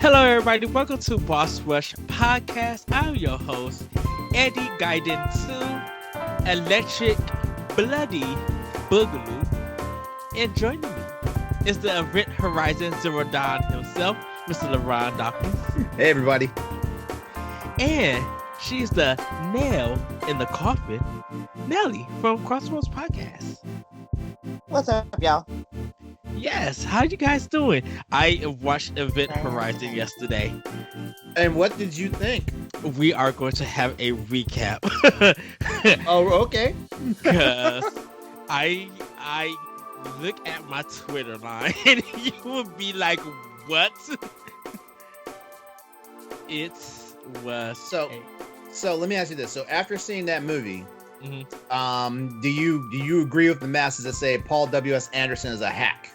Hello, everybody. Welcome to Boss Rush Podcast. I'm your host, Eddie Guiden 2, Electric Bloody Boogaloo. And joining me is the Event Horizon Zero Dawn himself, Mr. LeRon Dawkins. Hey, everybody. And she's the nail in the coffin, Nellie from Crossroads Podcast. What's up, y'all? Yes, how you guys doing? I watched Event Horizon yesterday. And what did you think? We are going to have a recap. Oh, okay. Because I look at my Twitter line and you would be like, what? It was So let me ask you this. So after seeing that movie, Mhm. do you agree with the masses that say Paul W.S. Anderson is a hack?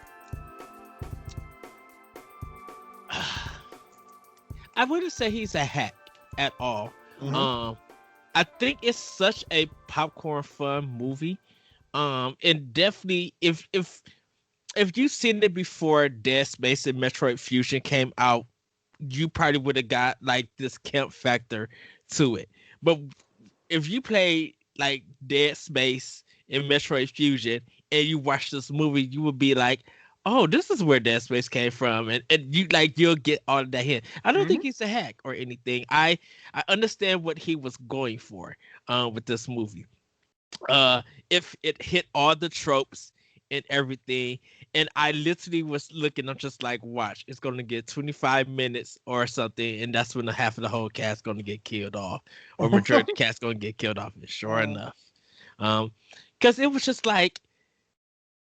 I wouldn't say he's a hack at all. Mhm. I think it's such a popcorn fun movie. And definitely if you've seen it before Dead Space and Metroid Fusion came out, you probably would have got like this camp factor to it. But if you play like Dead Space and Metroid Fusion and you watch this movie, you would be like, oh, this is where Dead Space came from, and you'll get all of that hint. I don't think he's a hack or anything. I understand what he was going for with this movie. If it hit all the tropes and everything, and I literally was looking, I'm just like, watch, it's gonna get 25 minutes or something, and that's when the half of the whole cast gonna get killed off, or majority of the cast gonna get killed off. And sure enough, because it was just like,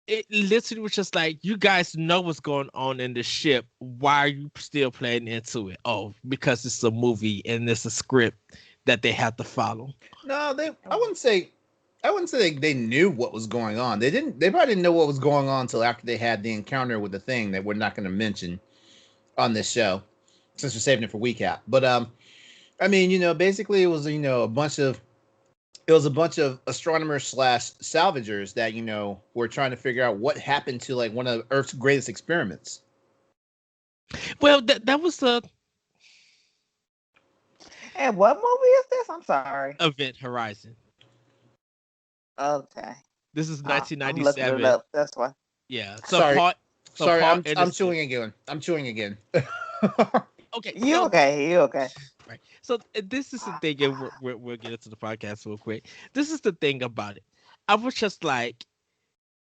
it literally was just like, you guys know what's going on in the ship. Why are you still playing into it? Oh, because it's a movie and it's a script that they have to follow. No, I wouldn't say they knew what was going on. They probably didn't know what was going on until after they had the encounter with the thing that we're not going to mention on this show, since we're saving it for recap. But I mean, basically it was a bunch of astronomers / salvagers that were trying to figure out what happened to like one of Earth's greatest experiments. Well, that was the And what movie is this? I'm sorry. Event Horizon. Okay. This is I'm looking 1997. it up. That's why. Yeah. Sorry. Sorry, Paul I'm Anderson- chewing again. Okay. You so- okay? You okay? Right. So this is the thing, and we'll get into the podcast real quick. This is the thing about it. I was just like,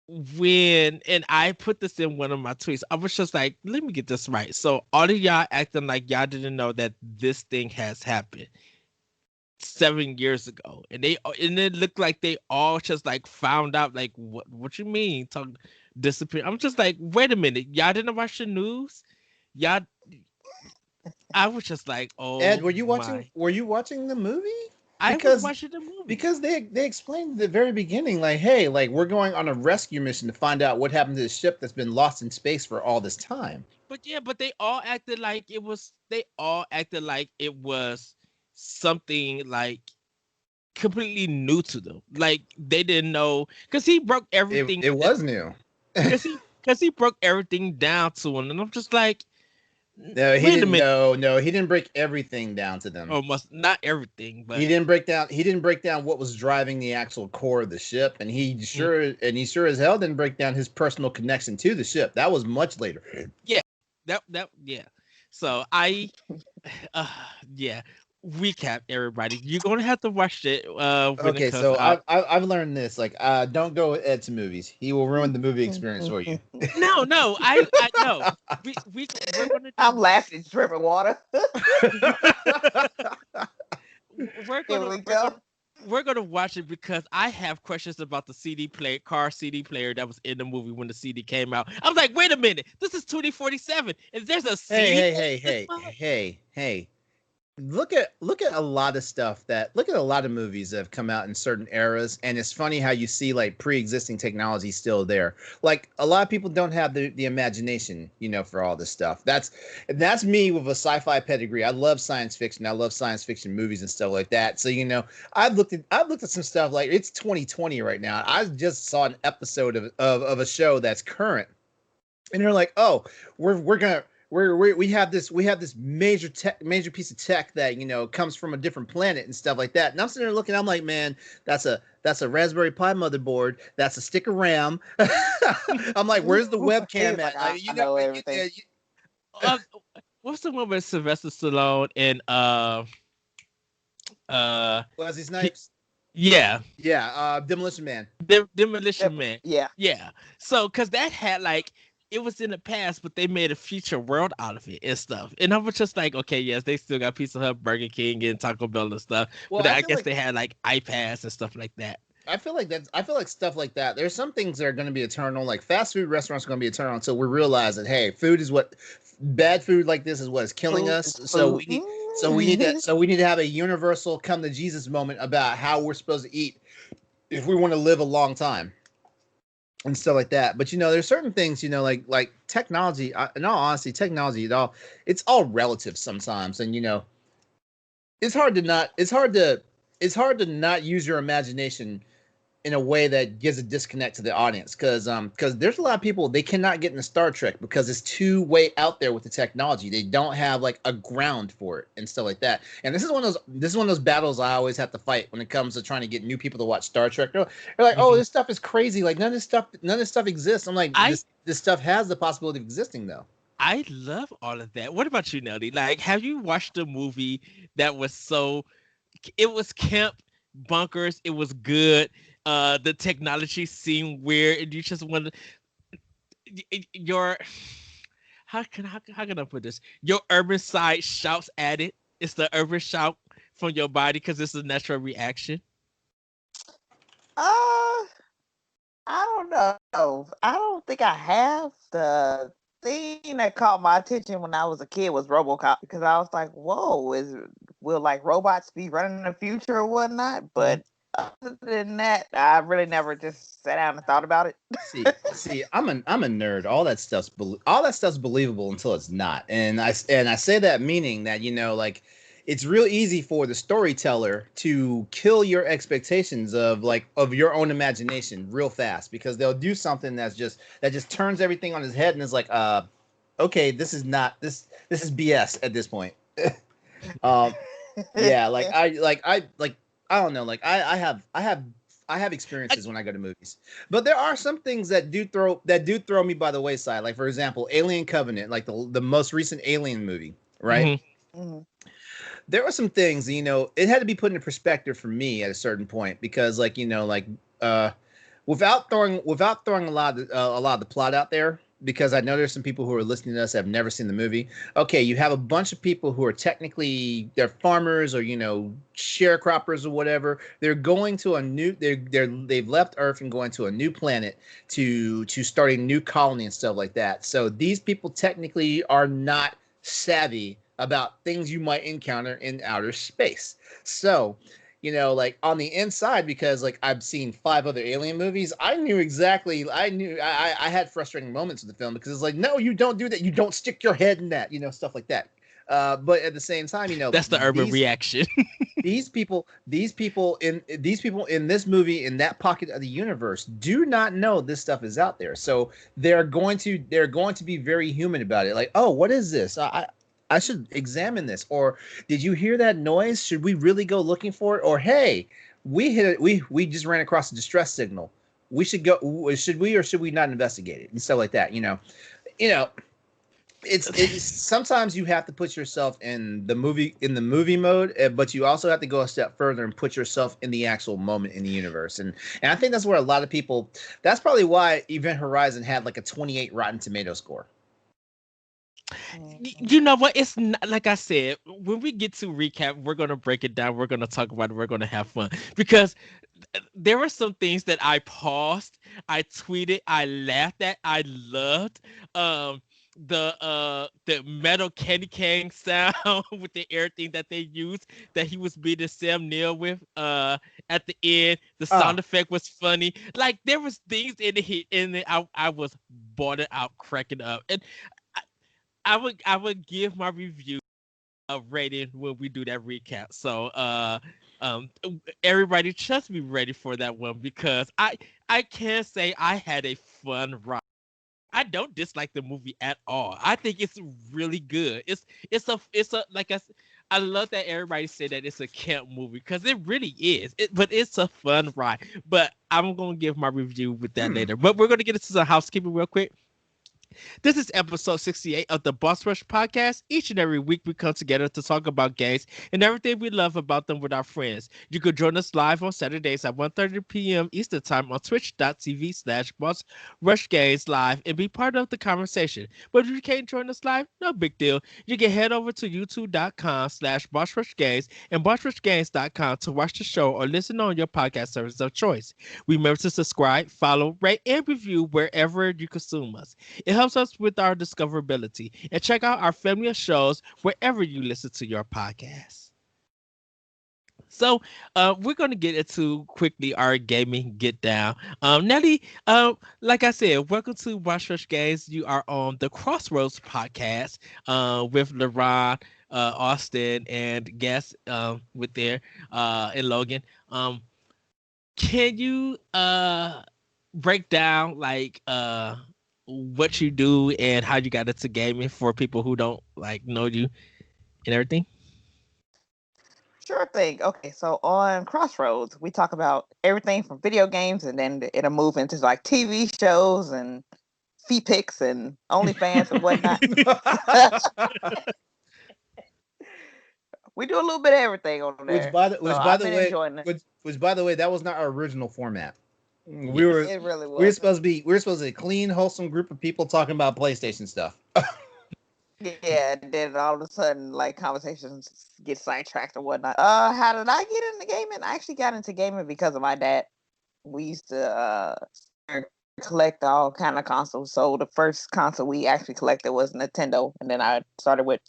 and I put this in one of my tweets, I was just like, let me get this right. So all of y'all acting like y'all didn't know that this thing has happened 7 years ago, and it looked like they all just like found out, like, what you mean disappear? I'm just like, wait a minute, y'all didn't watch the news? Y'all, I was just like, oh, Ed, were you watching the movie? I was watching the movie because they explained at the very beginning, like, hey, like, we're going on a rescue mission to find out what happened to the ship that's been lost in space for all this time. But they all acted like it was. They all acted like it was something like completely new to them. Like they didn't know, because he broke everything. It was new. Because he broke everything down to him, and I'm just like, no, he didn't. No, he didn't break everything down to them. Almost not everything, but he didn't break down what was driving the actual core of the ship, and he sure as hell didn't break down his personal connection to the ship. That was much later. Yeah, yeah. So recap, everybody. You're gonna have to watch it. Okay, so I've learned this. Like, don't go with Ed to movies. He will ruin the movie experience for you. No, I know. We're gonna. I'm laughing, dripping water. We're gonna watch it because I have questions about the CD player that was in the movie when the CD came out. I was like, wait a minute, this is 2047, and there's a CD. Hey. Look at a lot of movies that have come out in certain eras, and it's funny how you see like pre-existing technology still there. Like, a lot of people don't have the imagination, for all this stuff. That's me with a sci-fi pedigree. I love science fiction. I love science fiction movies and stuff like that. So I've looked at some stuff, like, it's 2020 right now. I just saw an episode of a show that's current, and they're like, oh, we're we have this major piece of tech that comes from a different planet and stuff like that. And I'm sitting there looking, I'm like, man, that's a Raspberry Pi motherboard, that's a stick of RAM. I'm like, where's the He's webcam like, at? I know everything. Uh, what's the one with Sylvester Stallone and uh Wesley he, Snipes. yeah, Yeah, Demolition Man. Demolition Man. Yeah. Yeah. So, cause that had like it was in the past, but they made a future world out of it and stuff. And I was just like, okay, yes, they still got Pizza Hut, Burger King, and Taco Bell and stuff. Well, But I guess they had like iPads and stuff like that. I feel like stuff like that. There's some things that are going to be eternal. Like fast food restaurants are going to be eternal until we realize that hey, food is what bad food like this is what is killing Food us. is So food. we need to have a universal come to Jesus moment about how we're supposed to eat if we want to live a long time and stuff like that. But there's certain things like technology. In all honesty, technology it's all relative sometimes, and it's hard to not it's hard to not use your imagination in a way that gives a disconnect to the audience because there's a lot of people they cannot get into Star Trek because it's too way out there with the technology. They don't have like a ground for it and stuff like that. And this is one of those battles I always have to fight when it comes to trying to get new people to watch Star Trek. They're like, oh, this stuff is crazy. Like none of this stuff exists. I'm like, I this stuff has the possibility of existing though. I love all of that. What about you, Nelly? Like, have you watched a movie that was so it was camp bunkers, it was good. The technology seemed weird, and you just wanted your how can I put this? Your urban side shouts at it. It's the urban shout from your body because it's a natural reaction. Uh, I don't know. I don't think I have. The thing that caught my attention when I was a kid was RoboCop because I was like, "Whoa, will like robots be running in the future or whatnot?" But other than that, I really never just sat down and thought about it. See, I'm a nerd. All that stuff's believable until it's not. And I say that meaning that like it's real easy for the storyteller to kill your expectations of your own imagination real fast because they'll do something that just turns everything on his head and is like okay, this is not this is BS at this point. um yeah, I don't know, like I have I, experiences when I go to movies, but there are some things that do throw me by the wayside. Like for example, Alien Covenant, like the most recent Alien movie, right? mhm. Mhm. There were some things, it had to be put into perspective for me at a certain point because, like, uh, without throwing a lot of the plot out there, because I know there's some people who are listening to us that have never seen the movie. Okay, you have a bunch of people who are technically they're farmers or sharecroppers or whatever. They're going to a new they've left Earth and going to a new planet to start a new colony and stuff like that. So these people technically are not savvy about things you might encounter in outer space. So like on the inside, because like I've seen 5 other Alien movies, I had frustrating moments with the film because it's like, no, you don't do that. You don't stick your head in that, stuff like that. But at the same time, That's the urban reaction. these people in this movie in that pocket of the universe do not know this stuff is out there. So they're going to be very human about it. Like, oh, what is this? I should examine this. Or did you hear that noise? Should we really go looking for it? Or hey, we hit it. We just ran across a distress signal. We should go. Should we or should we not investigate it and stuff like that? You know. It's sometimes you have to put yourself in the movie mode, but you also have to go a step further and put yourself in the actual moment in the universe. And I think that's where a lot of people. That's probably why Event Horizon had like a 28 Rotten Tomato score. Mhm. You know what? It's not, like I said. When we get to recap, we're gonna break it down. We're gonna talk about it. We're gonna have fun because there were some things that I paused, I tweeted, I laughed at, I loved. Um, the metal candy cane sound with the everything that they used that he was beating Sam Neill with. At the end, the Oh, sound effect was funny. Like there was things in it. I was bought it out, cracking up, and I, I would give my review a rating when we do that recap. So um everybody just be ready for that one because I can say I had a fun ride. I don't dislike the movie at all. I think it's really good. It's a I love that everybody said that it's a camp movie because it really is. But it's a fun ride. But I'm gonna give my review with that later. But we're gonna get into the housekeeping real quick. This is episode 68 of the Boss Rush podcast. Each and every week, we come together to talk about games and everything we love about them with our friends. You can join us live on Saturdays at 1:30 p.m. Eastern Time on twitch.tv/Boss Rush Games Live and be part of the conversation. But if you can't join us live, no big deal. You can head over to youtube.com/Boss Rush Games and bossrushgames.com to watch the show or listen on your podcast service of choice. Remember to subscribe, follow, rate, and review wherever you consume us. It helps us with our discoverability. And check out our family of shows wherever you listen to your podcasts. So we're going to get into quickly our gaming get down. Nellie, like I said, welcome to Watch Rush Games. You are on the Crossroads podcast with LeRon, Austin, and guests with there and Logan. Can you break down like what you do and how you got into gaming for people who don't like know you and everything? Sure thing. Okay, so on Crossroads, we talk about everything from video games, and then it'll move into like TV shows and feet pics and OnlyFans and whatnot. We do a little bit of everything on there. I've been enjoying it. Which by the way, that was not our original format. It really was. We were supposed to be a clean, wholesome group of people talking about PlayStation stuff. Yeah, and then all of a sudden, like conversations get sidetracked or whatnot. How did I get into gaming? I actually got into gaming because of my dad. We used to collect all kind of consoles. So the first console we actually collected was Nintendo, and then I started with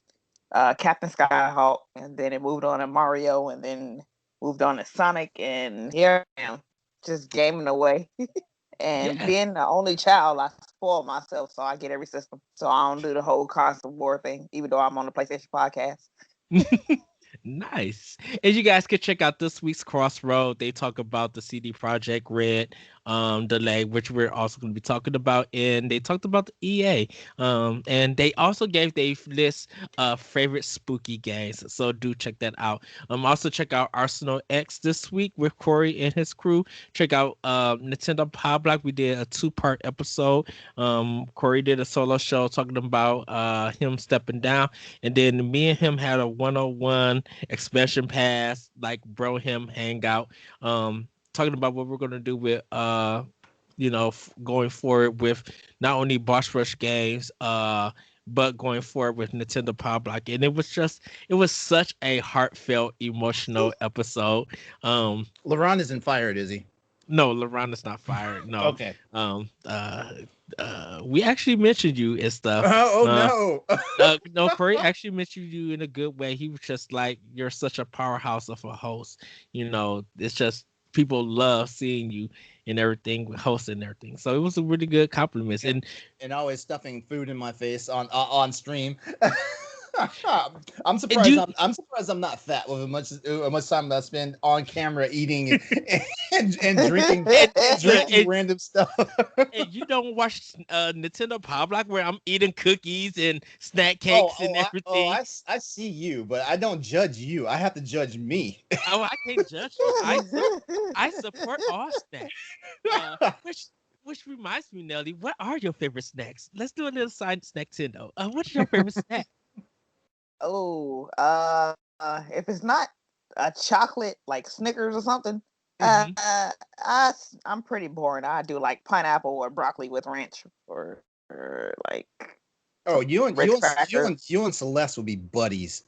Captain Skyhawk, and then it moved on to Mario, and then moved on to Sonic, and here I am, just gaming away. And being the only child, I spoil myself, so I get every system. So I don't do the whole console war thing, even though I'm on the PlayStation podcast. Nice. And you guys can check out this week's Crossroad. They talk about the CD Projekt Red delay, which we're also going to be talking about. And they talked about the EA. And they also gave their list of favorite spooky games. So do check that out. Also check out Arsenal X this week with Corey and his crew. Check out Nintendo Power Block. We did a 2-part episode. Corey did a solo show talking about him stepping down. And then me and him had a 101 expansion pass, like bro him hangout, talking about what we're gonna do with going forward with not only Boss Rush Games but going forward with Nintendo Power Block. And it was such a heartfelt, emotional episode. LeRon isn't fired, is he? No, LeRon is not fired. No. Okay. We actually mentioned you and stuff. No. No, Corey actually mentioned you in a good way. He was just like, you're such a powerhouse of a host. It's just people love seeing you and everything, hosting and everything. So it was a really good compliment. And always stuffing food in my face on stream. I'm surprised I'm not fat with as much time that I spend on camera eating and drinking random stuff. And you don't watch Nintendo Power Block where I'm eating cookies and snack cakes and everything. I see you, but I don't judge you. I have to judge me. Oh, I can't judge you. I support all snacks. Which reminds me, Nellie, what are your favorite snacks? Let's do a little side snack Tendo. What's your favorite snack? Oh, if it's not a chocolate like Snickers or something, I'm pretty boring. I do like pineapple or broccoli with ranch or like. Oh, you and Celeste will be buddies.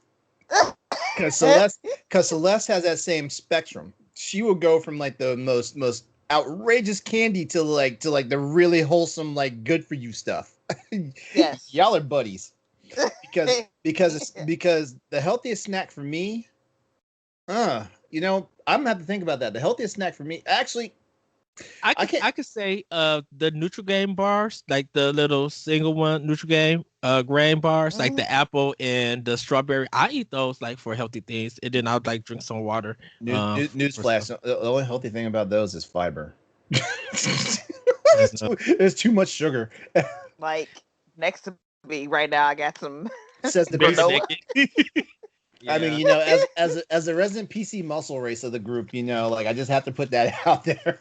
Because Celeste has that same spectrum. She will go from like the most outrageous candy to like the really wholesome, like good for you stuff. Yes, y'all are buddies. Because the healthiest snack for me, I'm gonna have to think about that. The healthiest snack for me, actually, I could say the Nutri-Grain bars, like the little single one Nutri-Grain grain bars, like the apple and the strawberry. I eat those like for healthy things, and then I'll like drink some water. Newsflash: the only healthy thing about those is fiber. I know. There's too much sugar. Like next to me right now, I got some Says the Very granola. naked. I mean, Yeah. as a resident PC muscle race of the group, like I just have to put that out there.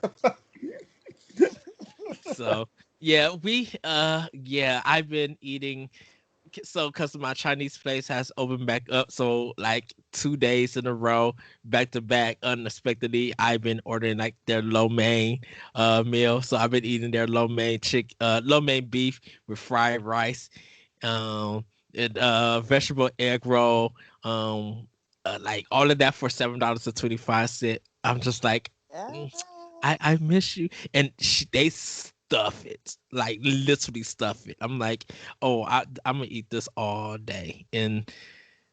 So yeah, I've been eating. So because my Chinese place has opened back up, so like 2 days in a row, back to back, unexpectedly, I've been ordering like their lo mein meal. So I've been eating their lo mein beef with fried rice, um, and vegetable egg roll, like all of that for $7.25. I'm just like, Yeah. "Mm, I miss you," and they stuff it, like literally stuff it. I'm like, oh, I'm gonna eat this all day, and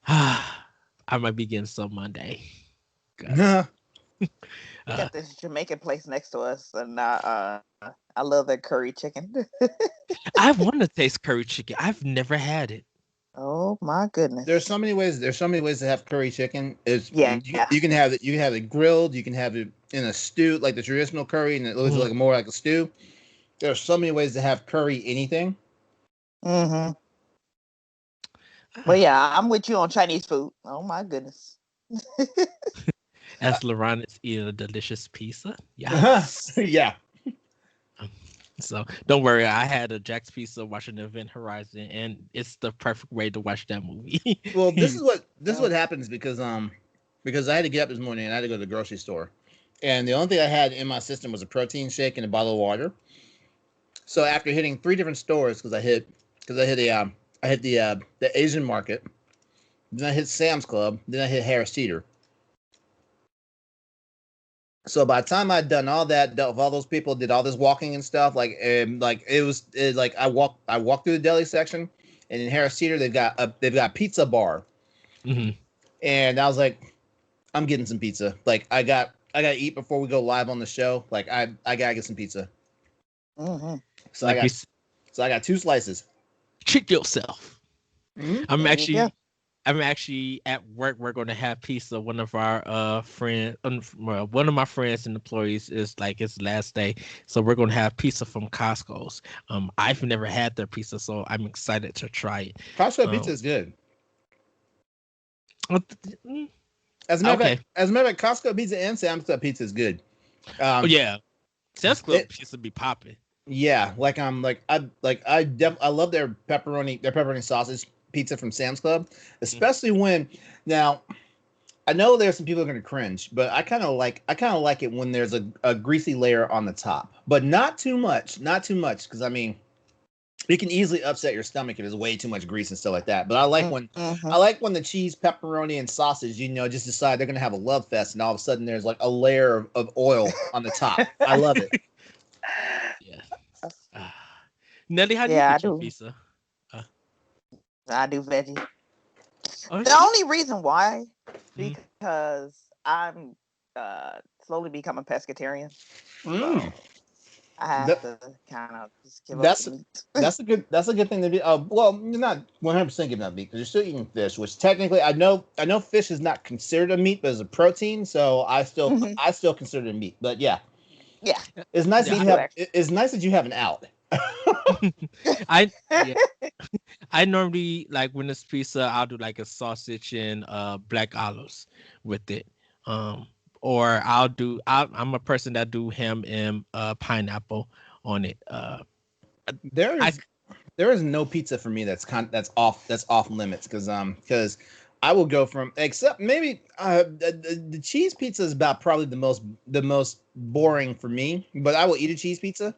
I might be getting some Monday. 'Cause, We uh, got this Jamaican place next to us, and I love their curry chicken. I want to taste curry chicken. I've never had it. Oh my There's goodness. so many ways. There's so many ways to have curry chicken. It's Yeah. you can have it. You can have it grilled. You can have it in a stew, like the traditional curry, and it looks Mhm. like more like a stew. There's so many ways to have curry anything. Mm-hmm. But yeah, I'm with you on Chinese food. Oh my goodness. As LeRon is eating a delicious pizza. Yes. Yeah. So don't worry, I had a Jack's Pizza watching the Event Horizon, and it's the perfect way to watch that movie. Well, this is what Mm. happens because I had to get up this morning and I had to go to the grocery store, and the only thing I had in my system was a protein shake and a bottle of water. So after hitting three different stores, I hit the Asian market, then I hit Sam's Club, then I hit Harris Teeter. So by the time I'd done all that, dealt with all those people, did all this walking and stuff, like I walked through the deli section, and in Harris Teeter they've got pizza bar, Mhm. and I was like, I'm getting some pizza. Like I gotta eat before we go live on the show. Like I gotta get some pizza. Mm-hmm. So I Like you got so I got two slices. treat yourself. Mm-hmm. I'm There you go. actually I'm actually at work. We're going to have pizza. One of our one of my friends and employees is like his last day, so we're going to have pizza from Costco's. I've never had their pizza, so I'm excited to try it. Costco Um, pizza is good. mm, As okay. a matter of fact, Costco pizza and Sam's Club pizza is good. Oh Um, yeah, Sam's Club it, pizza be popping. yeah, I love their pepperoni sausage pizza from Sam's Club, Mm. especially when now I know there's some people are going to cringe, but I kind of like it when there's a greasy layer on the top, but not too much, because I mean it can easily upset your stomach if there's way too much grease and stuff like that. But Mm-hmm. I like when the cheese, pepperoni, and sausage, just decide they're gonna have a love fest, and all of a sudden there's like a layer of oil on the top. I love it. Yeah. Ah. Nelly, how do you Yeah, I get your do. pizza? Uh, I do veggie. oh, The only reason why, mm, because I'm slowly becoming pescatarian, Mm. so I have That, to kind of just give up the that's meat. that's a good thing to be. Well, you're not 100% giving up meat because you're still eating fish, which technically I know fish is not considered a meat, but as a protein, so I still Mhm. I still consider it a meat. But yeah, Yeah, it's nice that yeah, me you too, have actually. it's nice that you have an out. I yeah. I normally like when it's pizza, I'll do like a sausage and black olives with it. Um, or I'm a person that do ham and pineapple on it. There I is there is no pizza for me that's off limits, because I will go from, except maybe the cheese pizza is about probably the most boring for me, but I will eat a cheese pizza.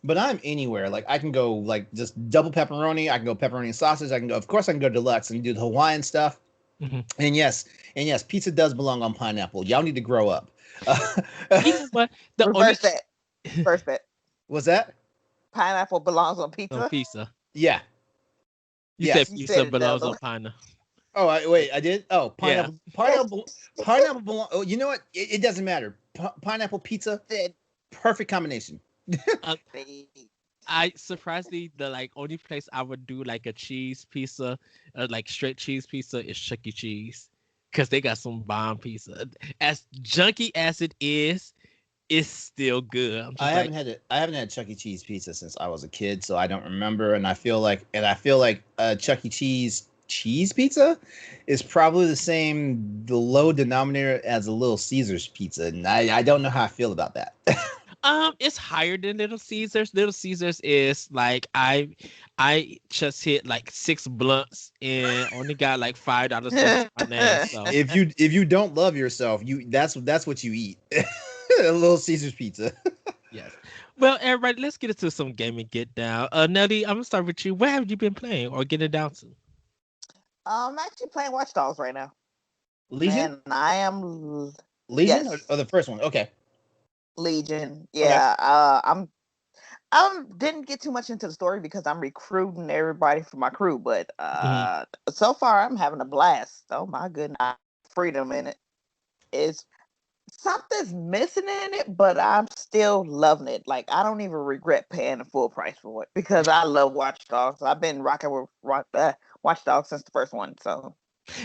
But I'm anywhere. Like I can go like just double pepperoni. I can go pepperoni and sausage. I can go. Of course, I can go deluxe and do the Hawaiian stuff. Mhm. And yes, pizza does belong on pineapple. Y'all need to grow up. You know what? The only Reverse that. Reverse that. Was that? Pineapple belongs on on pizza. pizza. Yeah. You said Yes. You pizza said it the belongs other on way. pineapple. Oh, wait, I did. Oh, Yeah. pineapple belong. Oh, you know what? It doesn't matter. Pineapple pizza, Said perfect combination. Uh, they- I surprisingly the like only place I would do like a cheese pizza, like straight cheese pizza is Chuck E. Cheese, because they got some bomb pizza. As junky as it is, it's still good. I'm I just like, haven't had it. I haven't had Chuck E. Cheese pizza since I was a kid, so I don't remember. And I feel like, Chuck E. Cheese pizza is probably the low denominator as a Little Caesars pizza, and I don't know how I feel about that. it's higher than Little Caesars. Little Caesars is like I just hit like 6 blunts and only got like $5 left in my name. So If you don't love yourself, that's what you eat. A Little Caesars pizza. yes. Well, everybody, let's get into some gaming get down. Nelly, I'm gonna start with you. What have you been playing or getting down to? I'm actually playing Watch Dogs right now, Legion, and I am Legion, or yes, the first one. Okay, Legion. okay. Yeah, I didn't get too much into the story because I'm recruiting everybody for my crew, but Mhm. so far I'm having a blast. Oh my goodness, freedom in it. It's something's missing in it, but I'm still loving it. Like I don't even regret paying the full price for it because I love Watch Dogs. I've been rocking with Watch Dogs since the first one, so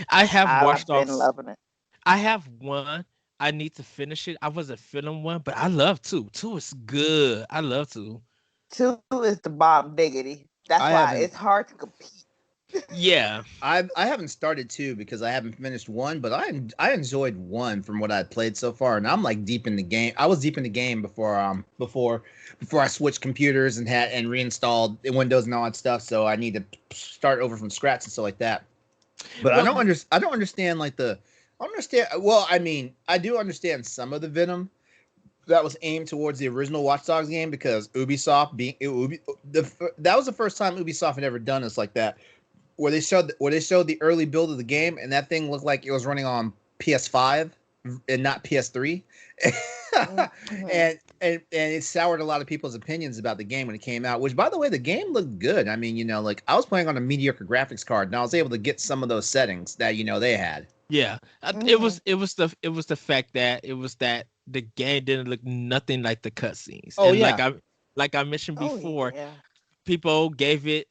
I have Watch I've been Dogs. loving it. I have one. I need to finish it. I wasn't feeling one, but I love two. Two is good. I love two. Two is the bomb diggity. That's I why haven't. it's hard to compete. Yeah. I haven't started two because I haven't finished one, but I enjoyed one from what I played so far, and I'm like deep in the game. I was deep in the game before I switched computers and reinstalled Windows and all that stuff. So I need to start over from scratch and stuff like that. But Well, I don't understand like the I don't understand. Well, I mean, I do understand some of the venom that was aimed towards the original Watch Dogs game because Ubisoft that was the first time Ubisoft had ever done this like that where they showed the early build of the game, and that thing looked like it was running on PS5 and not PS3, Mhm. and it soured a lot of people's opinions about the game when it came out. Which, by the way, the game looked good. I mean, like I was playing on a mediocre graphics card, and I was able to get some of those settings that they had. yeah. Mhm. It was the fact that it was that the game didn't look nothing like the cutscenes, Oh and yeah. like I mentioned Oh before, yeah. people gave it.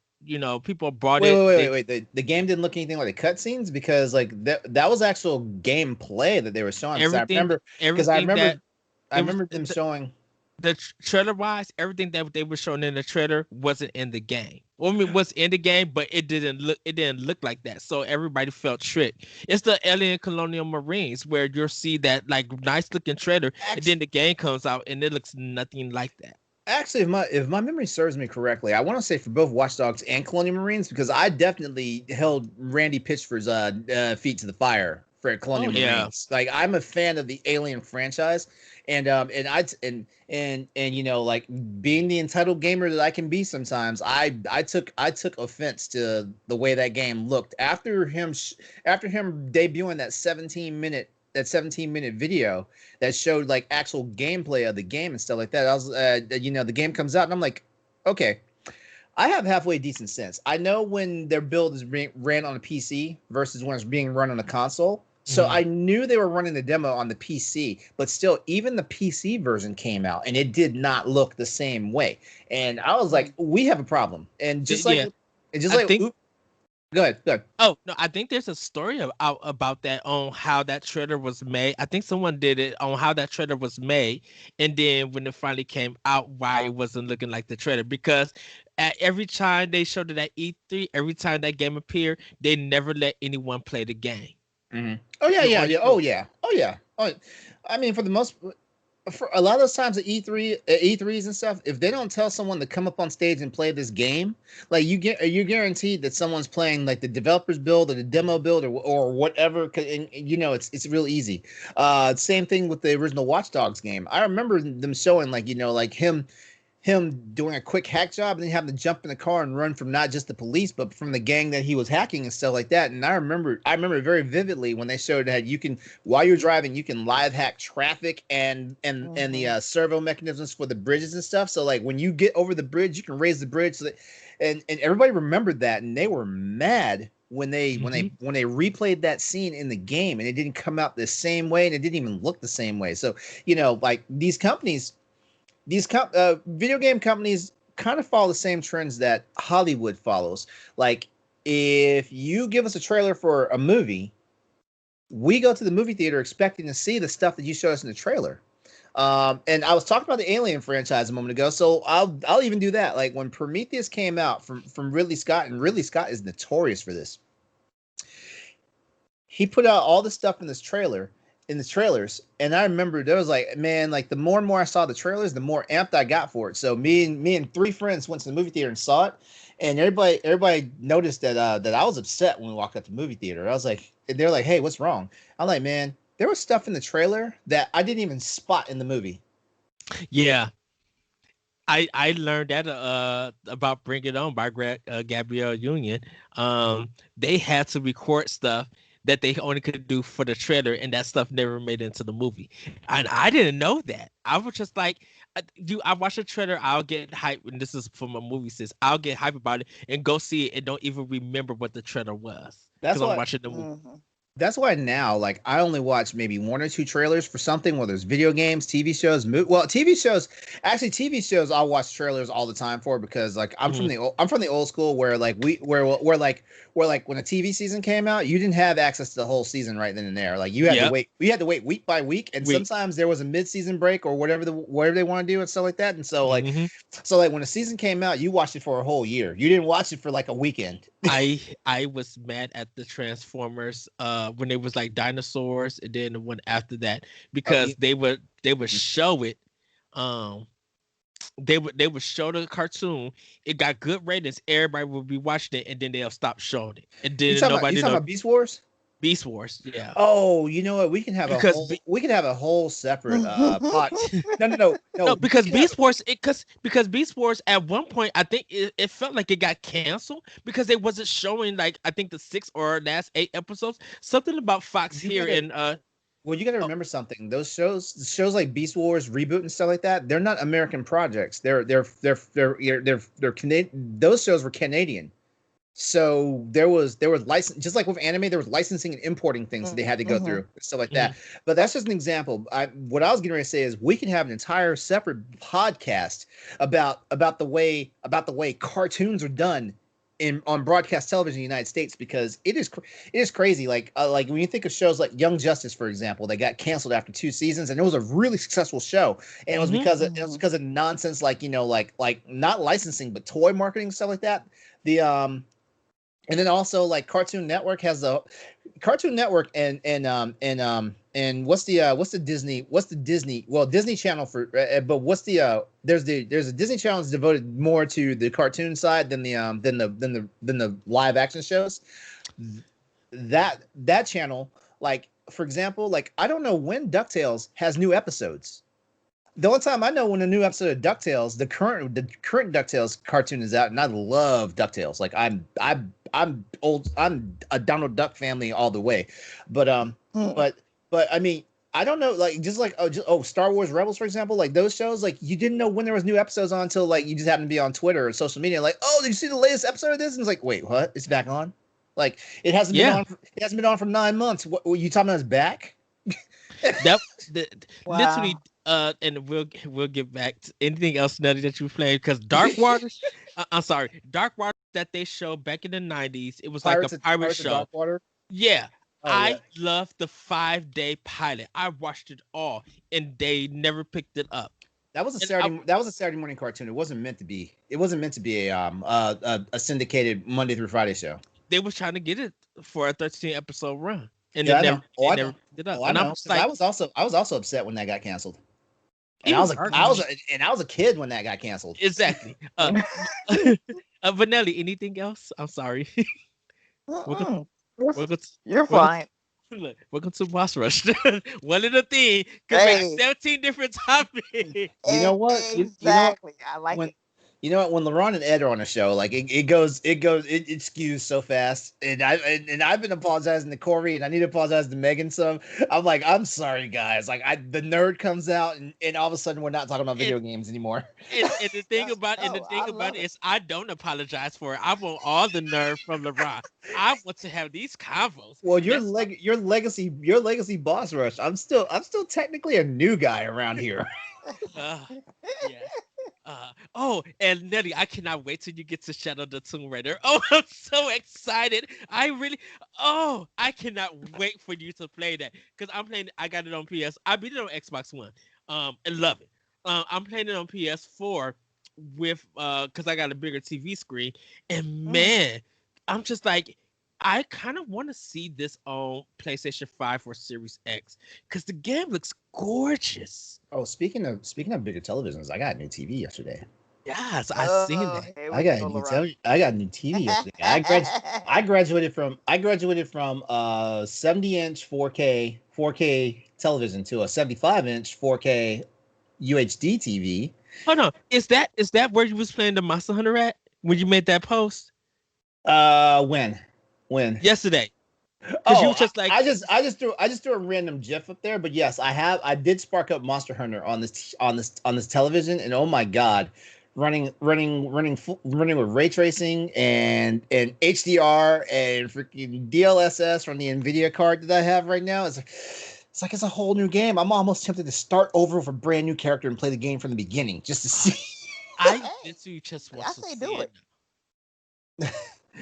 People brought Wait, it. wait, wait, They wait, wait. The game didn't look anything like the cutscenes because like that was actual gameplay that they were showing. Because everything that I it was remember them showing. the trailer wise, everything that they were showing in the trailer wasn't in the game. Well, I mean, was in the game, but it didn't look like that. So everybody felt tricked. It's the Alien Colonial Marines where you'll see that like nice looking trailer, and then the game comes out and it looks nothing like that. Actually, if my memory serves me correctly, I want to say for both Watch Dogs and Colonial Marines because I definitely held Randy Pitchford's feet to the fire for Oh Colonial yeah. Marines. Like I'm a fan of the Alien franchise, and like being the entitled gamer that I can be sometimes, I took offense to the way that game looked after him debuting that 17-minute video that showed like actual gameplay of the game and stuff like that. I was, the game comes out and I'm like, okay, I have halfway decent sense. I know when their build is being ran on a PC versus when it's being run on a console. So Mhm. I knew they were running the demo on the PC, but still, even the PC version came out and it did not look the same way. And I was like, Mhm. we have a problem. And Yeah. just I like, think. oop, go ahead, go ahead. Oh no, I think there's a story about that on how that trailer was made. I think someone did it on how that trailer was made, and then when it finally came out, why it wasn't looking like the trailer. Because at every time they showed it at E3, every time that game appeared, they never let anyone play the game. Oh yeah, You yeah, or yeah. you Oh yeah, oh yeah. Oh, I mean, for a lot of those times at E3s and stuff, if they don't tell someone to come up on stage and play this game, like you're guaranteed that someone's playing like the developer's build or the demo build or whatever. And it's real easy. Same thing with the original Watch Dogs game. I remember them showing like like him doing a quick hack job and then having to jump in the car and run from not just the police but from the gang that he was hacking and stuff like that. And I remember very vividly when they showed that you can, while you're driving, you can live hack traffic and the Mhm. servo mechanisms for the bridges and stuff. So like when you get over the bridge, you can raise the bridge so that, and everybody remembered that and they were mad hmm when they replayed that scene in the game and it didn't come out the same way and it didn't even look the same way. So like video game companies kind of follow the same trends that Hollywood follows. Like, if you give us a trailer for a movie, we go to the movie theater expecting to see the stuff that you showed us in the trailer. And I was talking about the Alien franchise a moment ago, so I'll even do that. Like when Prometheus came out from Ridley Scott, and Ridley Scott is notorious for this. He put out all the stuff in the trailers, and I remember there was like, man, like the more and more I saw the trailers, the more amped I got for it. So me and three friends went to the movie theater and saw it, and everybody noticed that I was upset when we walked out the movie theater. I was like, they're like, hey, what's wrong? I'm like, man, there was stuff in the trailer that I didn't even spot in the movie. Yeah, I learned that about Bring It On by Gabrielle Union. They had to record stuff that they only could do for the trailer, and that stuff never made it into the movie. And I didn't know that. I was just like, I watch a trailer, I'll get hype, and this is from a movie sis. I'll get hype about it and go see it and don't even remember what the trailer was That's because I'm what watching the movie. That's why now, like, I only watch maybe one or two trailers for something, whether it's video games, TV shows, TV shows I'll watch trailers all the time for, because like I'm from the old school where like where like when a TV season came out, you didn't have access to the whole season right then and there. Like you had to wait week by week, and sometimes there was a mid-season break or whatever they want to do and stuff like that. And so like when a season came out, you watched it for a whole year. You didn't watch it for like a weekend. I was mad at the Transformers when it was like dinosaurs, and then the one after that, because they would show it. They would show the cartoon. It got good ratings. Everybody would be watching it, and then they'll stop showing it. And then you talking about Beast Wars? Beast Wars, yeah. Oh, you know what? We can have a whole separate pot. No. Because Beast Wars, because Beast Wars at one point, I think it felt like it got canceled because they wasn't showing, like, I think the 6 or last 8 episodes. Something about Fox here and Well, you got to remember something. Those shows like Beast Wars reboot and stuff like that, they're not American projects. They're Canadian. Those shows were Canadian. So there was license, just like with anime, there was licensing and importing things that they had to go through and stuff like that. But that's just an example. What I was getting ready to say is we can have an entire separate podcast about the way cartoons are done on broadcast television in the United States, because it is crazy. Like when you think of shows like Young Justice, for example, they got canceled after 2 seasons, and it was a really successful show, and it was because of nonsense, like like not licensing but toy marketing, stuff like that. And then also like Cartoon Network has the Cartoon Network and what's the Disney Channel for but there's a Disney Channel that's devoted more to the cartoon side than the live action shows. That channel, like for example, like I don't know when DuckTales has new episodes. The only time I know when a new episode of DuckTales, the current DuckTales cartoon is out, and I love DuckTales. Like I'm a Donald Duck family all the way, but I mean, I don't know, like just like Star Wars Rebels, for example, like those shows, like you didn't know when there was new episodes on until like you just happened to be on Twitter or social media, like, oh, did you see the latest episode of this? And it's like, wait, what? It's back on? Like it hasn't been on. It hasn't been on for 9 months. What you talking about? It's back? Literally. And we'll get back to anything else, Nelly, that you played, because Dark Waters. I'm sorry, Dark Waters that they showed back in the 90s. It was Pirates, like a pirate show. Dark Water? Yeah. I loved the 5-day pilot. I watched it all, and they never picked it up. That was a Saturday morning cartoon. It wasn't meant to be. It wasn't meant to be a syndicated Monday through Friday show. They was trying to get it for a 13-episode run, and yeah, they never picked it up. And I was also upset when that got canceled. And I was a kid when that got canceled. Exactly. Vanelli, anything else? I'm sorry. You're fine. Welcome to Boss Rush. One of the things, because we have 17 different topics. You know what? Exactly. I like it. You know what? When LeRon and Ed are on a show, like it skews so fast. And I've been apologizing to Corey, and I need to apologize to Megan some. I'm like, I'm sorry, guys. Like the nerd comes out, and all of a sudden we're not talking about video games anymore. And the thing about it is, I don't apologize for it. I want all the nerve from LeRon. I want to have these convos. Well, your legacy Boss Rush. I'm still technically a new guy around here. Yeah. And Nelly, I cannot wait till you get to Shadow the Tomb Raider. Oh, I'm so excited. I cannot wait for you to play that, because I got it on PS. I beat it on Xbox One. and love it. I'm playing it on PS4 with because I got a bigger TV screen, and Mm. man, I'm just like, I kind of want to see this on PlayStation 5 or Series X because the game looks gorgeous. Oh, speaking of bigger televisions, I got a new TV yesterday. Yes, I seen Oh, that. here I we got a go, new LeRon. television. I got a new TV yesterday. I graduated from 70-inch 4K television to a 75-inch 4K UHD TV. Hold on, is that where you was playing the Monster Hunter at when you made that post When? yesterday? Because you Oh, was just like, I just threw a random GIF up there, but yes, I did spark up Monster Hunter on this television, and oh my god, running with ray tracing and HDR and freaking DLSS from the Nvidia card that I have right now. It's like it's a whole new game. I'm almost tempted to start over with a brand new character and play the game from the beginning just to see. I Hey, literally just want I to say see do it. it.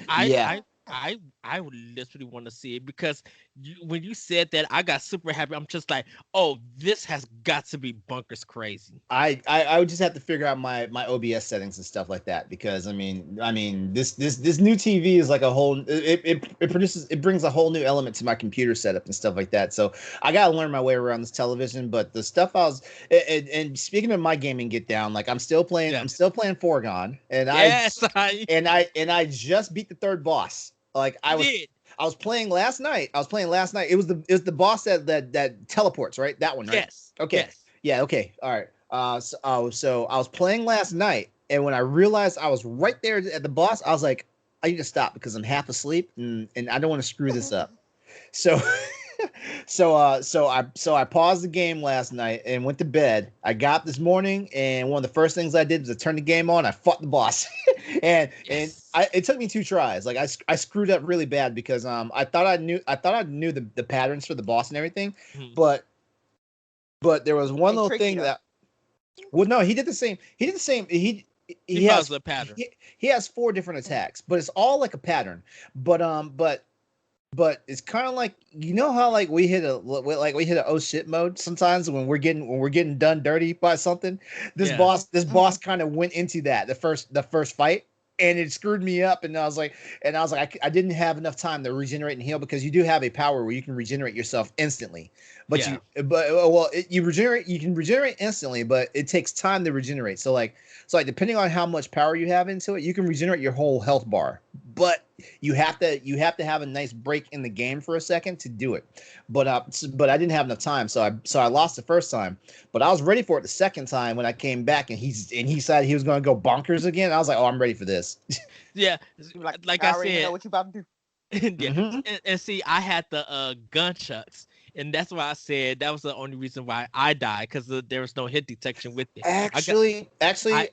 I Yeah, I I would literally want to see it because when you said that, I got super happy. I'm just like, oh, this has got to be bunkers crazy. I would just have to figure out my OBS settings and stuff like that because this new TV is like a whole it brings a whole new element to my computer setup and stuff like that. So I gotta learn my way around this television. But the stuff and speaking of my gaming get down, like Yeah. I'm still playing Foregone, and Yes, I I just beat the third boss. Like you did. I was playing last night. It was the boss that teleports, right? That one, right? Yes. Okay. Yes. Yeah, okay. All right. So I was playing last night, and when I realized I was right there at the boss, I was like, I need to stop because I'm half asleep and I don't want to screw this up. So so I paused the game last night and went to bed. I got up this morning, and one of the first things I did was I turned the game on. I fought the boss, and Yes. it took me two tries. Like I screwed up really bad because I thought I knew the patterns for the boss and everything, Mhm. but there was one They little trick you thing though. that well, no, he did the same. He did the same. He He follows has the pattern. he has four different attacks, but it's all like a pattern. But it's kind of like how like we hit a oh shit mode sometimes when we're getting done dirty by something. Yeah. This boss kind of went into that the first fight, and it screwed me up. And I was like I didn't have enough time to regenerate and heal because you do have a power where you can regenerate yourself instantly. But Yeah. you can regenerate instantly, but it takes time to regenerate. So depending on how much power you have into it, you can regenerate your whole health bar. But you have to have a nice break in the game for a second to do it. But I didn't have enough time, so I lost the first time. But I was ready for it the second time when I came back, and he said he was going to go bonkers again. I was like, oh, I'm ready for this. Yeah. You like, Like I I already know said, what you about to do. yeah. Hmm. And see, I had the gun chucks, and that's why I said that was the only reason why I died because there was no hit detection with it. I got Actually,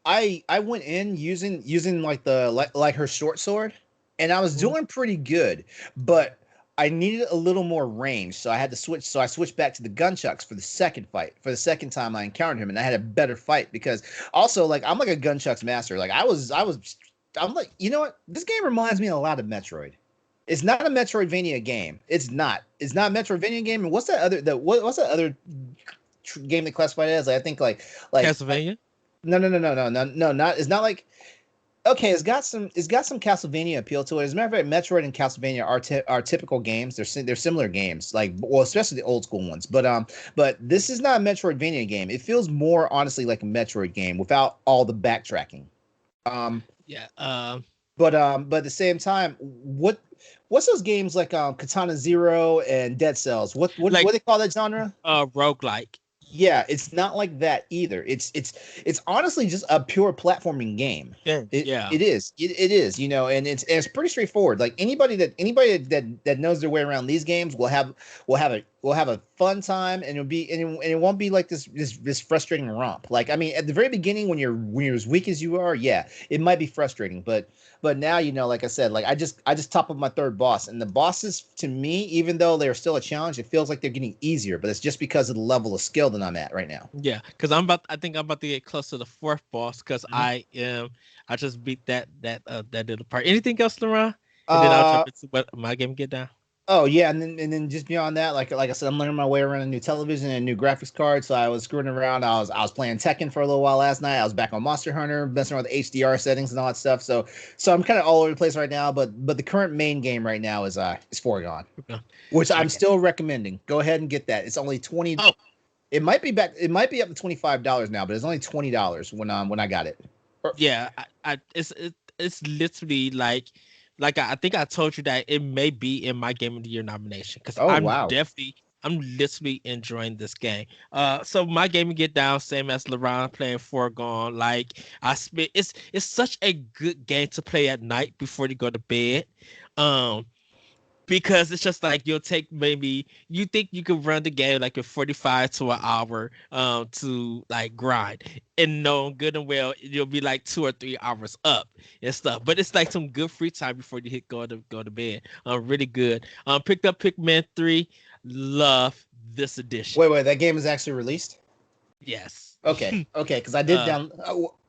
I I went in using like her short sword, and I was Mhm. doing pretty good, but I needed a little more range, so I had to switch. So I switched back to the gunchucks for the second fight. For the second time I encountered him, and I had a better fight because also like I'm like a gunchucks master. Like I'm like this game reminds me a lot of Metroid. It's not a Metroidvania game. It's not. It's not a Metroidvania game. And what's that other game they classified as? Like, I think like Castlevania. no, not it's not like okay, it's got some Castlevania appeal to it. As a matter of fact, Metroid and Castlevania are typical games. They're similar games, like well, especially the old school ones. But this is not a Metroidvania game. It feels more honestly like a Metroid game without all the backtracking. Um, Yeah. but at the same time, what's those games like Katana Zero and Dead Cells? What Like do they call that genre? roguelike. Yeah, it's not like that either. It's honestly just a pure platforming game. Yeah. It Yeah. it is. It is, and it's pretty straightforward. Like anybody that knows their way around these games will have a fun time, and it won't be like this frustrating romp. Like I mean, at the very beginning when you're as weak as you are, yeah, it might be frustrating, but now like I said, like I just top up my third boss, and the bosses to me, even though they're still a challenge, it feels like they're getting easier, but it's just because of the level of skill that I'm at right now. Yeah, because I think I'm about to get close to the fourth boss because Mhm. I just beat that little part. Anything else, LeRon? And then I'll Uh, jump into what my game get down. Oh yeah, and then just beyond that, like I said, I'm learning my way around a new television and a new graphics card. So I was screwing around. I was playing Tekken for a little while last night. I was back on Monster Hunter, messing around with the HDR settings and all that stuff. So I'm kind of all over the place right now. But the current main game right now is Foregone, Okay. which I'm Okay. still recommending. Go ahead and get that. It's only 20. Oh, It might be back. It might be up to $25 now, but it's only $20 when I got it. yeah. It's literally like I think I told you that it may be in my game of the year nomination because Oh wow. I'm literally enjoying this game. So my gaming get down, same as LeRon playing Foregone. Like I spent, it's such a good game to play at night before you go to bed. Um, because it's just like you'll take maybe you think you could run the game like a 45 to an hour to like grind and know good and well you'll be like 2 or 3 hours up and stuff, but it's like some good free time before you hit go to bed. Really good. Picked up Pikmin 3. Love this edition. Wait, that game is actually released. Yes. Okay, because I did down.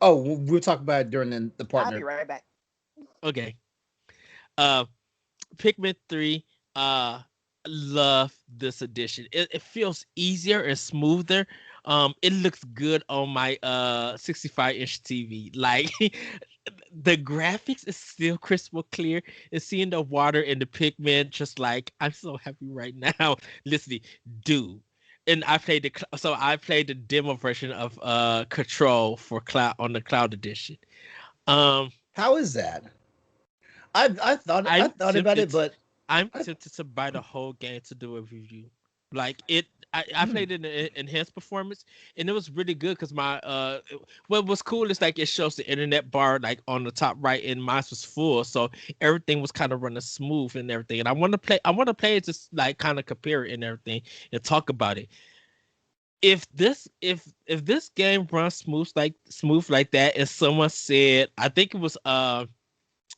We'll talk about it during the I'll be partner. right back. Okay. uh Pikmin 3, uh love this edition. It feels easier and smoother. It looks good on my 65-inch TV. Like the graphics is still crystal clear, and seeing the water and the Pikmin just like I'm so happy right now. Listen, dude. And I played the demo version of Control for cloud on the cloud edition. Um How is that? I I'm thought about it, tempted but I'm I, tempted to buy the whole game to do a review. Like it, I hmm. played it in enhanced performance, and it was really good because what was cool is like it shows the internet bar like on the top right, and mine was full, so everything was kind of running smooth and everything. And I want to play it just like kind of compare it and everything and talk about it. If this game runs smooth like that, and someone said, I think it was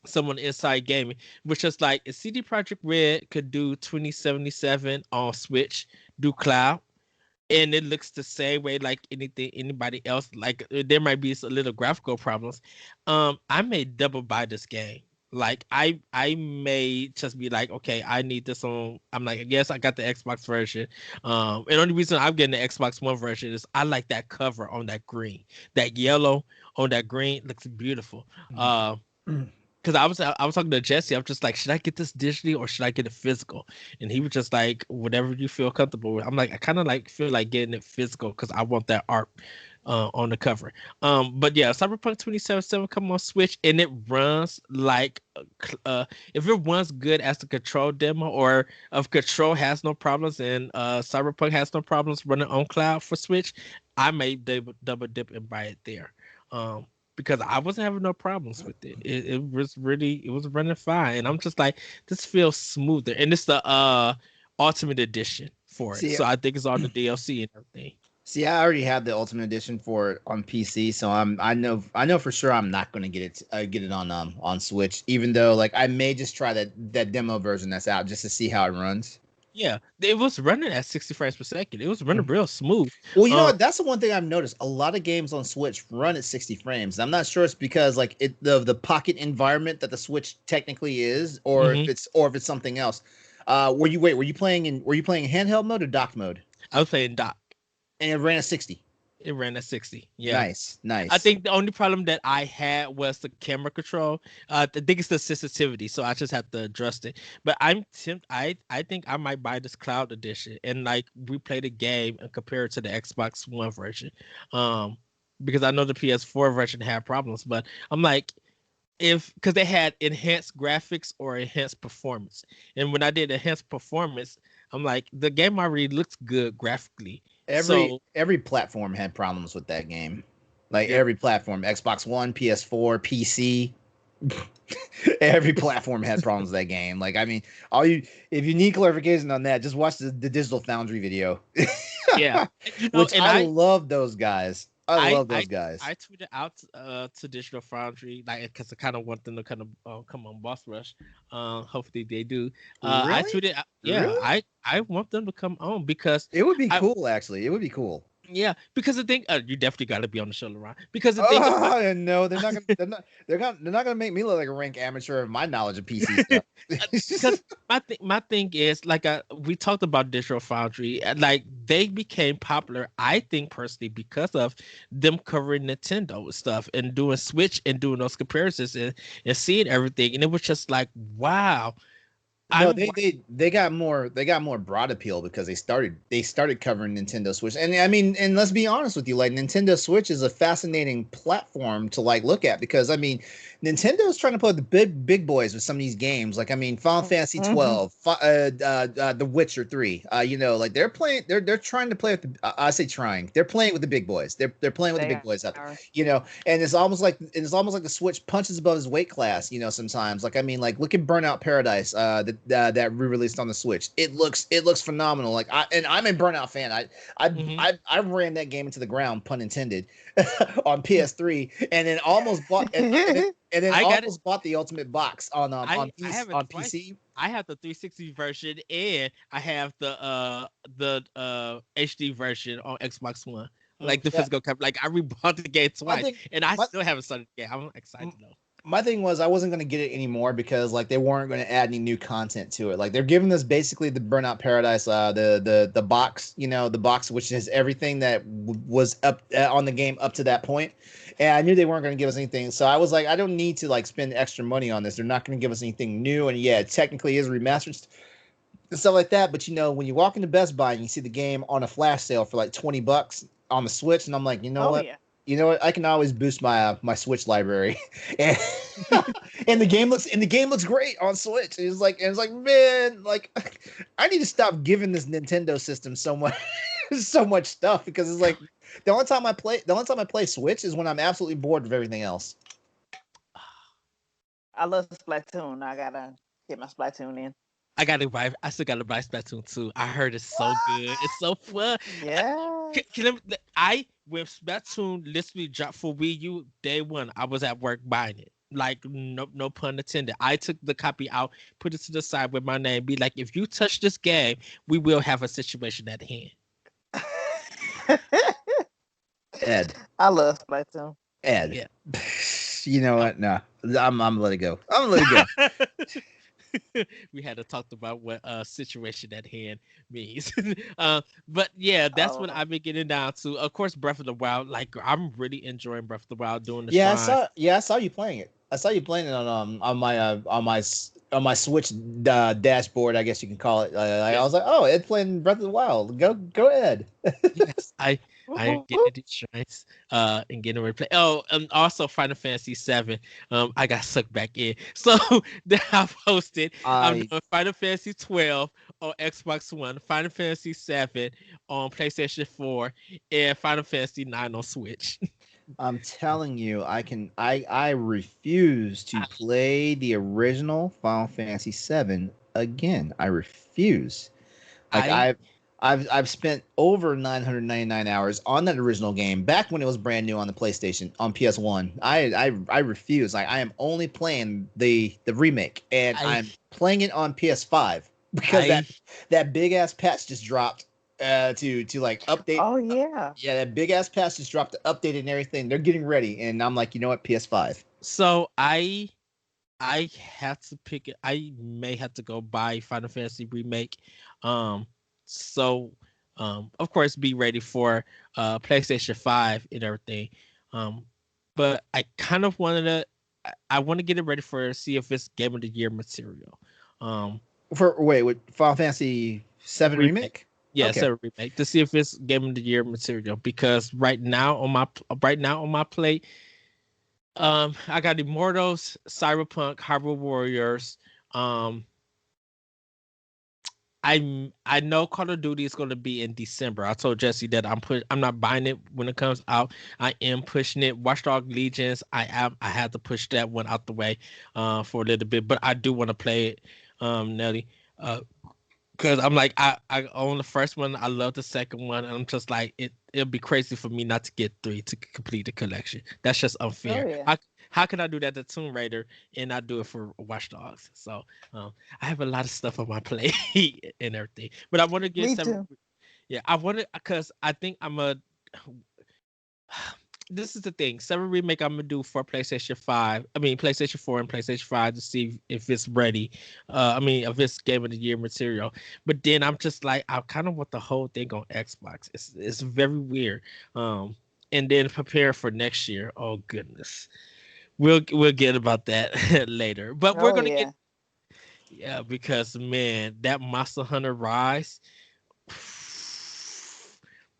someone inside gaming, which is like if CD Projekt Red could do 2077 on Switch, do cloud, and it looks the same way like anything anybody else. Like there might be a little graphical problems. I may double buy this game. Like I may just be like, okay, I need this on. I'm like, yes, I got the Xbox version. And the only reason I'm getting the Xbox One version is I like that cover on that green, that yellow on that green looks beautiful. Because I was talking to Jesse. I was just like, should I get this digitally or should I get it physical? And he was just like, whatever you feel comfortable with. I'm like, I kind of like feel like getting it physical because I want that art on the cover. But yeah, Cyberpunk 2077 come on Switch and it runs like if it runs good as the Control demo, or if Control has no problems and Cyberpunk has no problems running on cloud for Switch, I may double dip and buy it there. Because I wasn't having no problems with it. It was running fine. And I'm just like, this feels smoother. And it's the ultimate edition for it. See, So I think it's all the DLC and everything. see, I already have the Ultimate Edition for it on PC, so I know for sure I'm not going to get it on Switch. Even though like I may just try that demo version that's out just to see how it runs. Yeah. It was running at 60 frames per second. It was running real smooth. Well, you know Um what? That's the one thing I've noticed. A lot of games on Switch run at 60 frames. I'm not sure it's because like the pocket environment that the Switch technically is, or mhm. if it's something else. Were you playing in handheld mode or dock mode? I was playing Doc. And it ran at 60. It ran at 60. Yeah. Nice, I nice. think the only problem that I had was the camera control. I think it's the sensitivity, so I just have to adjust it. But I think I might buy this cloud edition and like replay the game and compare it to the Xbox One version. Um, because I know the PS4 version had problems, but I'm like, if because they had enhanced graphics or enhanced performance, and when I did enhanced performance, I'm like, the game already looks good graphically. So Every platform had problems with that game. Like yeah, every platform, Xbox One, PS4, PC, every platform had problems with that game. Like I mean, all you if you need clarification on that, just watch the Digital Foundry video. yeah, Which and I love those guys. I I love I those guys. I tweeted out to Digital Foundry like because I kind of want them to kind of come on Boss Rush. Hopefully they do. I Really? tweeted, yeah, Really? I want them to come on because It would be I cool actually. It would be cool. Yeah, because the thing, you definitely got to be on the show, LeRon. Because the thing about Oh no, they're not gonna. They're not gonna make me look like a rank amateur of my knowledge of PC stuff. because my thing is like we talked about Digital Foundry, like they became popular, I think personally, because of them covering Nintendo stuff and doing Switch and doing those comparisons and seeing everything, and it was just like, wow. No, I'm they got more broad appeal because they started covering Nintendo Switch. And I mean, and let's be honest with you, like Nintendo Switch is a fascinating platform to like look at because I mean, Nintendo's trying to play the big boys with some of these games. Like I mean, Final Fantasy Mm-hmm. 12, The Witcher 3. You know, like they're trying to play with the I say trying. They're playing with the big boys. They're playing with the They big boys out there. are. You know, and it's almost like the Switch punches above his weight class. You know, sometimes like I mean, like look at Burnout Paradise, that re-released on the Switch. It looks phenomenal. Like I'm a Burnout fan. Mhm. I ran that game into the ground, pun intended, on PS3, and then almost bought and then I got it. almost bought the Ultimate Box I have it on twice. PC. I have the 360 version and I have the HD version on Xbox One. Like the Yeah, physical copy. Like I rebought the game my twice thing, and I my still haven't started the game. I'm excited though. my thing was I wasn't going to get it anymore because like they weren't going to add any new content to it. Like they're giving us basically the Burnout Paradise, the box, you know, the box which is everything that was up on the game up to that point. And I knew they weren't going to give us anything, so I was like, I don't need to like spend extra money on this. They're not going to give us anything new, and yeah, it technically is remastered and stuff like that. But you know, when you walk into Best Buy and you see the game on a flash sale for like $20 on the Switch, and I'm like, Oh yeah. you know what, I can always boost my Switch library, and and the game looks great on Switch. It's like man, like I need to stop giving this Nintendo system so much so much stuff because it's like the only time I play Switch is when I'm absolutely bored of everything else. I love Splatoon. I gotta get my Splatoon in. I still gotta buy Splatoon 2. I heard it's so good. It's so fun. I, Yes. when Splatoon literally dropped for Wii U day one, I was at work buying it. Like no pun intended. I took the copy out, put it to the side with my name, be like, if you touch this game, we will have a situation at hand. Ed, I love Splatoon. Ed, Yeah. you know what? No, I'm gonna let it go. I'm gonna let it go. We had to talk about what situation at hand means. But yeah, that's what Oh, I've been getting down to. Of course, Breath of the Wild. Like I'm really enjoying Breath of the Wild doing the Yeah, shrines. I saw you playing it. I saw you playing it on my Switch dashboard, I guess you can call it. I Yeah. was like, oh, Ed playing Breath of the Wild. Go Ed. Yes, I am getting these shrines and getting ready to play. Oh, and also Final Fantasy 7. I got sucked back in. So then I've hosted. I'm I doing Final Fantasy 12 on Xbox One, Final Fantasy 7 on PlayStation 4, and Final Fantasy 9 on Switch. I'm telling you, I refuse to play the original Final Fantasy 7 again. I refuse. Like I I've spent over 999 hours on that original game back when it was brand new on the PlayStation on PS1. I refuse. Like I am only playing the remake and I I'm playing it on PS5 because I that big ass patch just dropped to like update. oh yeah. Yeah, that big ass patch just dropped to update it and everything. They're getting ready and I'm like, you know what? PS5. so I have to pick it. I may have to go buy Final Fantasy remake. Um, so of course, be ready for PlayStation 5 and everything. Um, but I kind of wanted to. I want to get it ready for see if it's Game of the Year material. Um, For wait, with Final Fantasy 7 remake. remake? Yeah, Okay. so remake to see if it's Game of the Year material because right now on my plate, I got Immortals, Cyberpunk, Harbor Warriors. Um, I know Call of Duty is going to be in December. I told Jesse that I'm not buying it when it comes out. I am pushing it. Watchdog Legions. I had to push that one out the way for a little bit, but I do want to play it, Nelly. Because I'm like I own the first one. I love the second one, and I'm just like it'll be crazy for me not to get three to complete the collection. That's just Oh unfair. yeah. How can I do that to Tomb Raider and not do it for Watch Dogs? So I have a lot of stuff on my plate and everything, but I want to get Me some. too. Yeah, I want to because I think this is the thing. Seven remake I'm gonna do for PlayStation 5. I mean PlayStation 4 and PlayStation 5 to see if it's ready. If it's Game of the Year material. But then I'm just like I kind of want the whole thing on Xbox. It's very weird. Um, and then prepare for next year. Oh goodness. We'll get about that later. But we're Oh gonna get yeah. yeah, because man, that Monster Hunter Rise.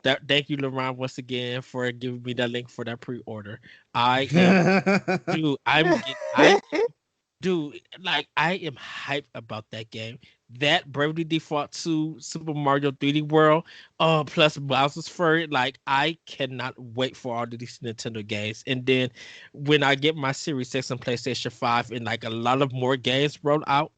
That thank you, LeRon, once again for giving me that link for that pre-order. I am dude, I am hyped about that game. That Bravely Default 2 Super Mario 3D World, plus Bowser's Fury, like I cannot wait for all of these Nintendo games. And then when I get my Series X and PlayStation 5 and like a lot of more games roll out,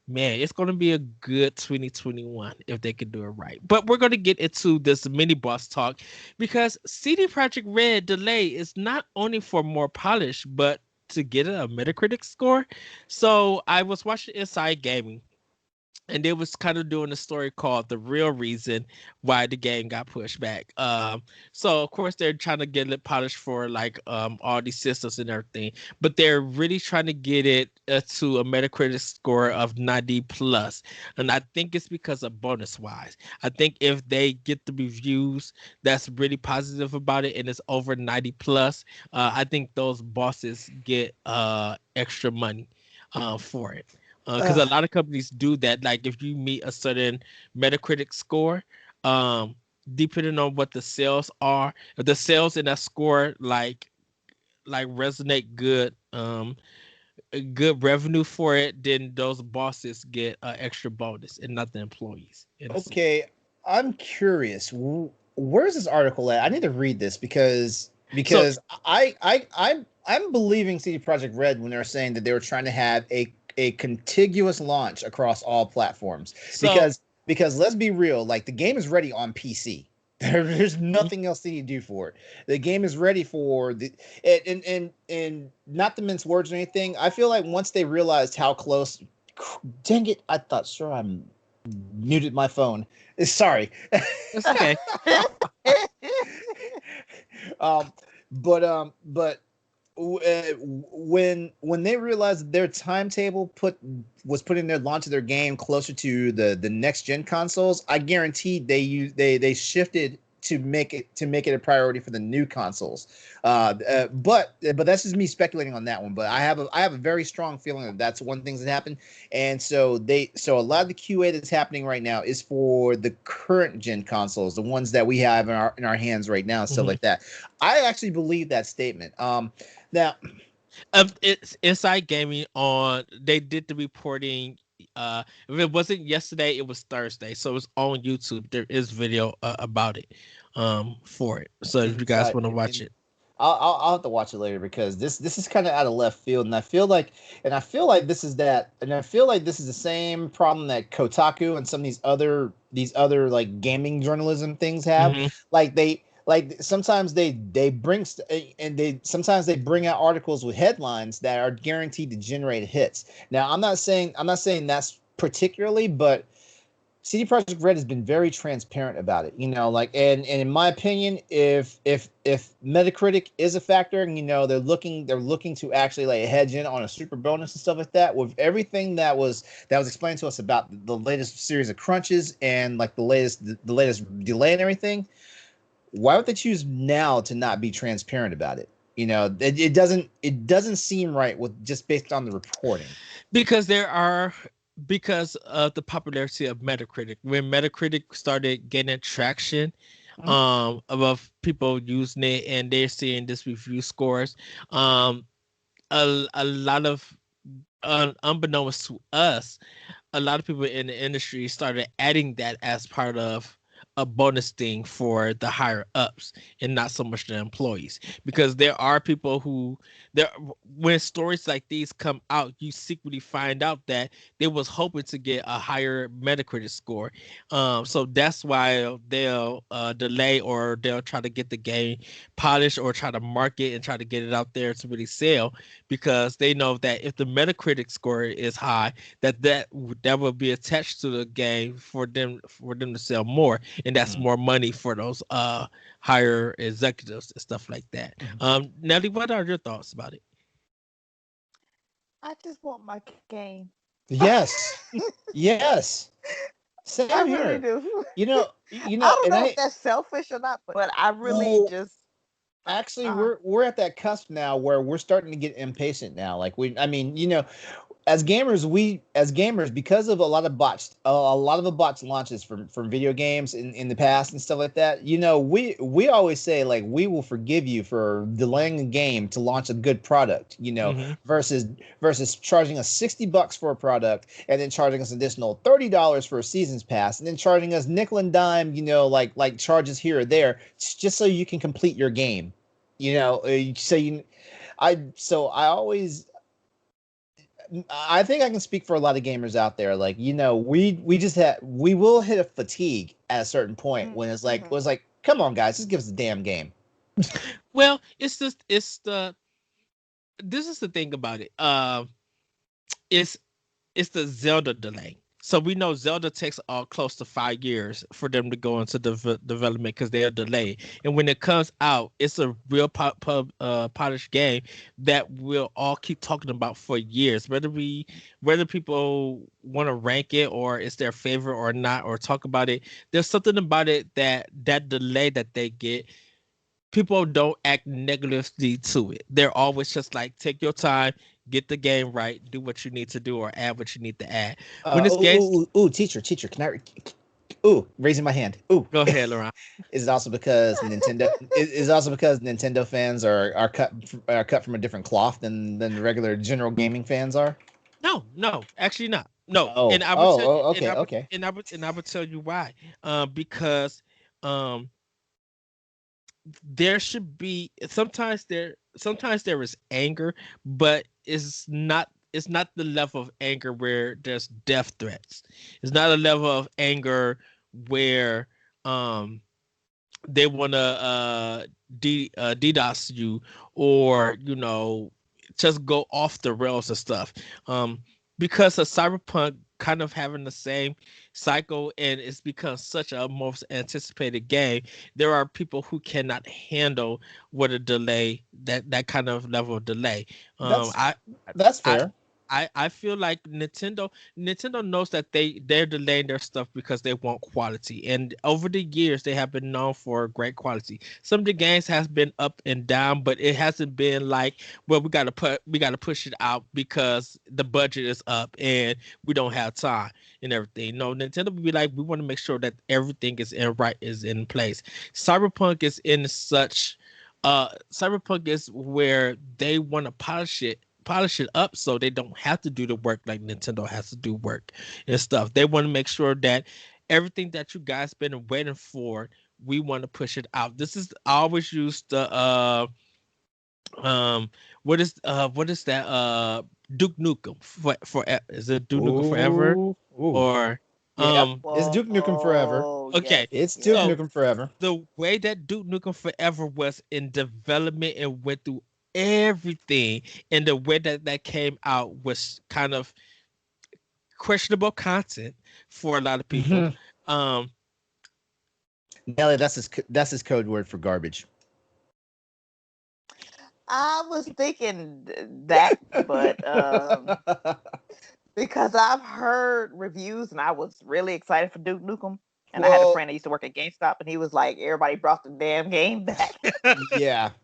man, it's gonna be a good 2021 if they can do it right. But we're gonna get into this mini boss talk because CD Projekt Red delay is not only for more polish, but to get a Metacritic score. So I was watching Inside Gaming, and they was kind of doing a story called "The Real Reason Why the Game Got Pushed Back." So of course they're trying to get it polished for like all these systems and everything, but they're really trying to get it to a Metacritic score of 90 plus, and I think it's because of bonus wise. I think if they get the reviews that's really positive about it and it's over 90 plus, I think those bosses get extra money for it because a lot of companies do that. Like if you meet a certain Metacritic score, um, depending on what the sales are, if the sales in that score like resonate good, a good revenue for it, then those bosses get an extra bonus and not the employees. In a sense. Okay, I'm curious. Where's this article at? I need to read this because So I'm believing CD Projekt Red when they're saying that they were trying to have a contiguous launch across all platforms. so Because let's be real, like the game is ready on PC. There's nothing else they need to do for it. The game is ready for the and not to mince words or anything. I feel like once they realized how close, dang it, I thought sure I'm muted my phone. Sorry. it's okay. um, but when they realized their timetable was putting their launch of their game closer to the next gen consoles, I guaranteed they shifted to make it a priority for the new consoles. But that's just me speculating on that one. But I have a very strong feeling that that's one thing that happened. And so a lot of the QA that's happening right now is for the current gen consoles, the ones that we have in our hands right now, and stuff like that. I actually believe that statement. Now, It's Inside Gaming on. They did the reporting. If it wasn't yesterday, it was Thursday, so it's on YouTube. There is video about it, for it. So if you guys want to watch it, I'll have to watch it later because this is kind of out of left field, and I feel like this is the same problem that Kotaku and some of these other like gaming journalism things have. Mhm. Sometimes they bring sometimes they bring out articles with headlines that are guaranteed to generate hits. Now I'm not saying that's particularly, but CD Projekt Red has been very transparent about it, and in my opinion, if Metacritic is a factor, and they're looking to actually like hedge in on a super bonus and stuff like that, with everything that was explained to us about the latest series of crunches and like the latest delay and everything, why would they choose now to not be transparent about it? It doesn't seem right with just based on the reporting. because because of the popularity of Metacritic. When Metacritic started gaining traction, of people using it and they're seeing this review scores, a lot of unbeknownst to us, a lot of people in the industry started adding that as part of a bonus thing for the higher ups and not so much the employees, because there are people who there when stories like these come out, you secretly find out that they was hoping to get a higher Metacritic score. So that's why they'll delay, or they'll try to get the game polished or try to market and try to get it out there to really sell, because they know that if the Metacritic score is high, that will be attached to the game for them to sell more. and that's Mhm. more money for those higher executives and stuff like that. Mhm. Nelly, what are your thoughts about it? I just want my game. Yes, yes, I same really here. do. I don't And know if that's selfish or not, but I really well, just actually, uh we're at that cusp now where we're starting to get impatient now. Like I mean, as gamers, because of a lot of the bots launches from video games in the past and stuff like that, we always say, like, we will forgive you for delaying a game to launch a good product, Hmm. versus charging us $60 for a product and then charging us additional $30 for a season's pass and then charging us nickel and dime, like charges here or there, just so you can complete your game. So I always, I think I can speak for a lot of gamers out there. Like, we will hit a fatigue at a certain point when mhm. it's like, come on, guys, just give us a damn game. Well, it's the this is the thing about it. It's it's the Zelda delay. So we know Zelda takes close to 5 years for them to go into development because they're delayed. And when it comes out, it's a real polished game that we'll all keep talking about for years. Whether people want to rank it or it's their favorite or not, or talk about it, there's something about it that delay that they get, people don't act negatively to it. They're always just like, take your time, get the game right, do what you need to do, or add what you need to add. When this game, Teacher, can raising my hand. Ooh, go ahead, LeRon. is it also because Nintendo fans are cut from a different cloth than the regular general gaming fans are? No, no, actually not. No, and I would tell, Okay, okay. and I would tell you why. Because um, there should be sometimes there is anger, but it's not the level of anger where there's death threats. It's not a level of anger where um they want to DDoS you, or just go off the rails and stuff. Um, because of Cyberpunk kind of having the same cycle, and it's become such a most anticipated game, there are people who cannot handle what a delay, that kind of level of delay. Um, That's I that's I fair. I feel like Nintendo knows that they're delaying their stuff because they want quality, and over the years they have been known for great quality. Some of the games has been up and down, but it hasn't been like, well, we got to push it out because the budget is up and we don't have time and everything. No, Nintendo would be like, we want to make sure that everything is in place. Cyberpunk is in such Cyberpunk is where they want to polish it up so they don't have to do the work like Nintendo has to do work and stuff. They want to make sure that everything that you guys been waiting for, we want to push it out. This is, I always use the um what is that Duke Nukem for is it Duke Nukem Forever Ooh. or Yep. um It's Duke Nukem Forever. Whoa, okay, yes, It's Duke yes. so Nukem Forever. the way that Duke Nukem Forever was in development and went through everything, and the way that came out was kind of questionable content for a lot of people. Mhm. Um, Nelly, that's his code word for garbage. I was thinking that, but because I've heard reviews and I was really excited for Duke Nukem. And I had a Well, friend that used to work at GameStop, and he was like, "Everybody brought the damn game back."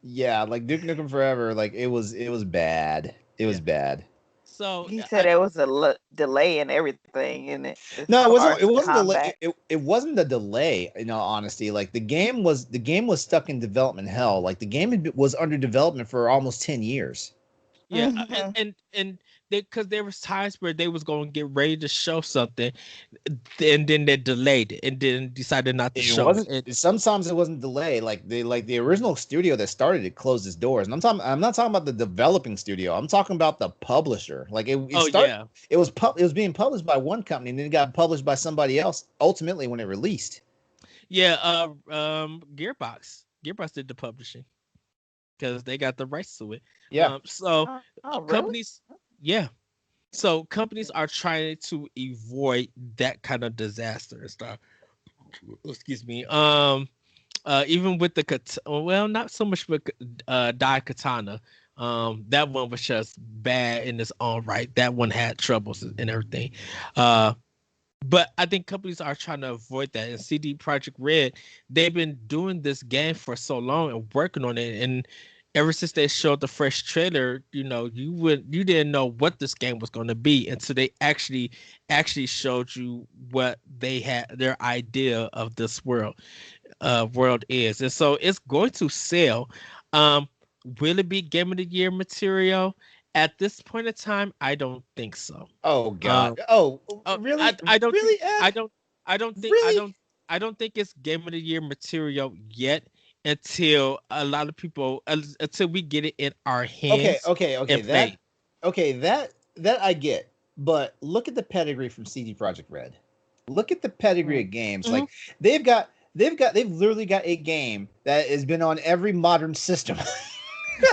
yeah, like Duke Nukem Forever, like it was bad. It yeah. was bad. So He said there was a delay in everything in it as No, it far wasn't. as It wasn't the. combat. It wasn't the delay. In all honesty, like the game was stuck in development hell. Like the game was under development for almost 10 years. yeah, Hmm. and because there was times where they was going to get ready to show something, and then they delayed it and then decided not to It show it. wasn't. Sometimes it wasn't delay. Like the original studio that started it closed its doors, and I'm not talking about the developing studio. I'm talking about the publisher. Like it Oh started. yeah, It was being published by one company, and then it got published by somebody else. Ultimately, when it released. yeah. Gearbox did the publishing because they got the rights to it. Yeah. So Oh, really? companies, yeah. So companies are trying to avoid that kind of disaster and stuff. excuse me. Even with the well, not so much with Dai Katana. That one was just bad in its own right. That one had troubles and everything. Uh, but I think companies are trying to avoid that. And CD Projekt Red, they've been doing this game for so long and working on it. And ever since they showed the fresh trailer, you didn't know what this game was going to be until they actually showed you what they had their idea of this world is. And so it's going to sell. Um, will it be Game of the Year material? At this point in time, I don't think so. Oh Um, God. Oh, Oh, really? I don't think Really, Ed? I Really? I don't think it's Game of the Year material yet until a lot of people until we get it in our Okay, hands okay, okay. and play. That I get. But look at the pedigree from CD Projekt Red. Look at the pedigree of games. Mm-hmm. Like they've literally got a game that has been on every modern system.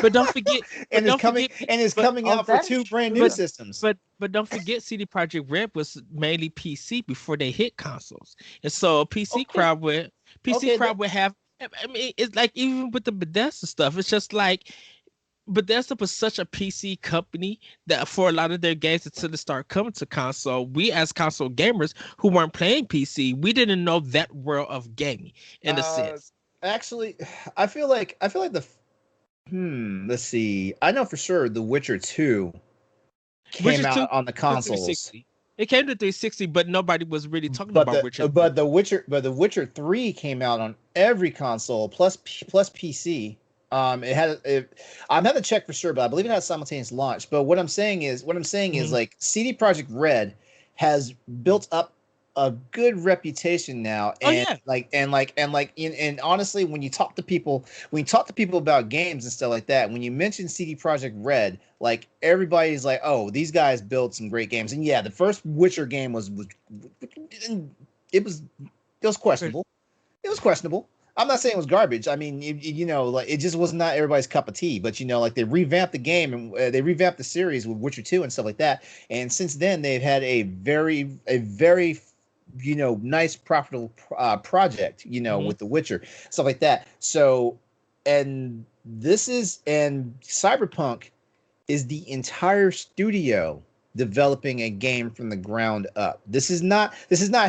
But don't forget, but and is don't coming forget, and is but coming Oh, out for that is two brand new but true. systems. don't forget, CD Projekt Red was mainly PC before they hit consoles, and so a Okay, PC okay, crowd would have. I mean, it's like even with the Bethesda stuff, it's just like Bethesda was such a PC company that for a lot of their games until they start coming to console, we as console gamers who weren't playing PC, we didn't know that world of gaming in a uh, sense. actually, I feel like let's see. I know for sure The Witcher 2 came Witcher 2 out on the to consoles. 360. It came to 360, but nobody was really talking But about the Witcher 3. but the Witcher 3 came out on every console plus PC. I'm having to check for sure, but I believe it has simultaneous launch. But what I'm saying is Mhm. like CD Projekt Red has built up a good reputation now, Oh and yeah, and honestly, when you talk to people about games and stuff like that, when you mention CD Projekt Red, like everybody's like, oh, these guys built some great games. And yeah, the first Witcher game was it was it was questionable. It was questionable. I'm not saying it was garbage. I mean, like it just was not everybody's cup of tea. But like they revamped the game and they revamped the series with Witcher 2 and stuff like that. And since then, they've had a very nice profitable project. hmm With The Witcher, stuff like that. So, and Cyberpunk is the entire studio developing a game from the ground up. This is not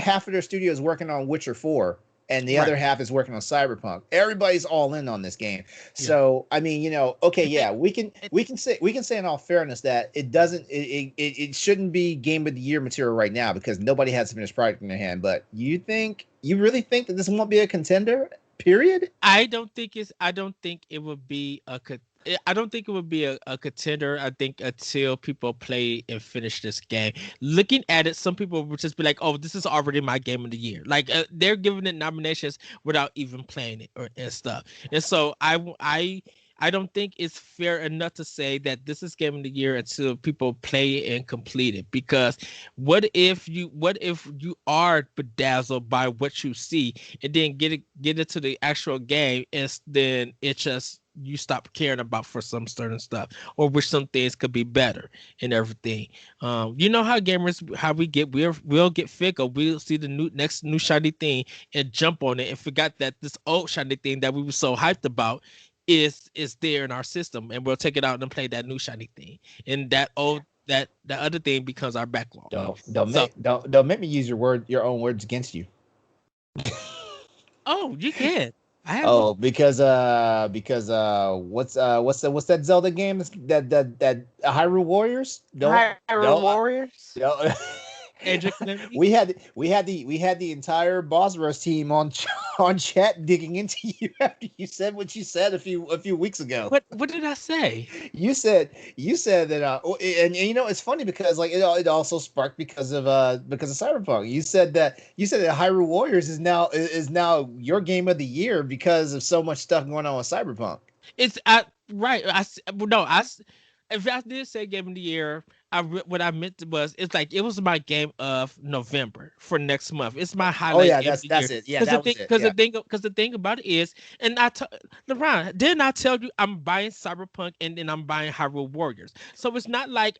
half of their studios working on Witcher 4 and the right. other half is working on Cyberpunk. Everybody's all in on this game. Yeah. So, I mean, okay, And they, yeah, and, we can say in all fairness that it shouldn't be game of the year material right now because nobody has a finished product in their hand. But you really think that this won't be a contender? Period. I don't think it would be I don't think it would be a contender. I think until people play and finish this game. Looking at it, some people would just be like, "Oh, this is already my game of the year." Like they're giving it nominations without even playing it or and stuff. And so I don't think it's fair enough to say that this is game of the year until people play it and complete it. Because what if you are bedazzled by what you see and then get into the actual game and then it just you stop caring about for some certain stuff or which some things could be better and everything. You know how gamers how we'll get fickle. We'll see the next new shiny thing and jump on it and forgot that this old shiny thing that we were so hyped about is there in our system, and we'll take it out and play that new shiny thing, and that other thing becomes our backlog. So Don't make me use your own words against you. oh, you can. I have no. Oh, because what's that Zelda game that Hyrule Warriors? Hyrule Don't Warriors. don't Angel Calamity. we had the entire Boss Rush team on on chat digging into you after you said what you said a few weeks ago. What did I say? You said that and it's funny because like it also sparked because of Cyberpunk. You said that Hyrule Warriors is now your game of the year because of so much stuff going on with Cyberpunk. It's right. Well, no, if I did say game of the year, what I meant was it's like it was my game of November for next month. It's my Oh highlight yeah, game of the year. that's it. Yeah, that was it. Yeah. Because the thing about it is, and LeRon, didn't I tell you I'm buying Cyberpunk and then I'm buying Hyrule Warriors? So it's not like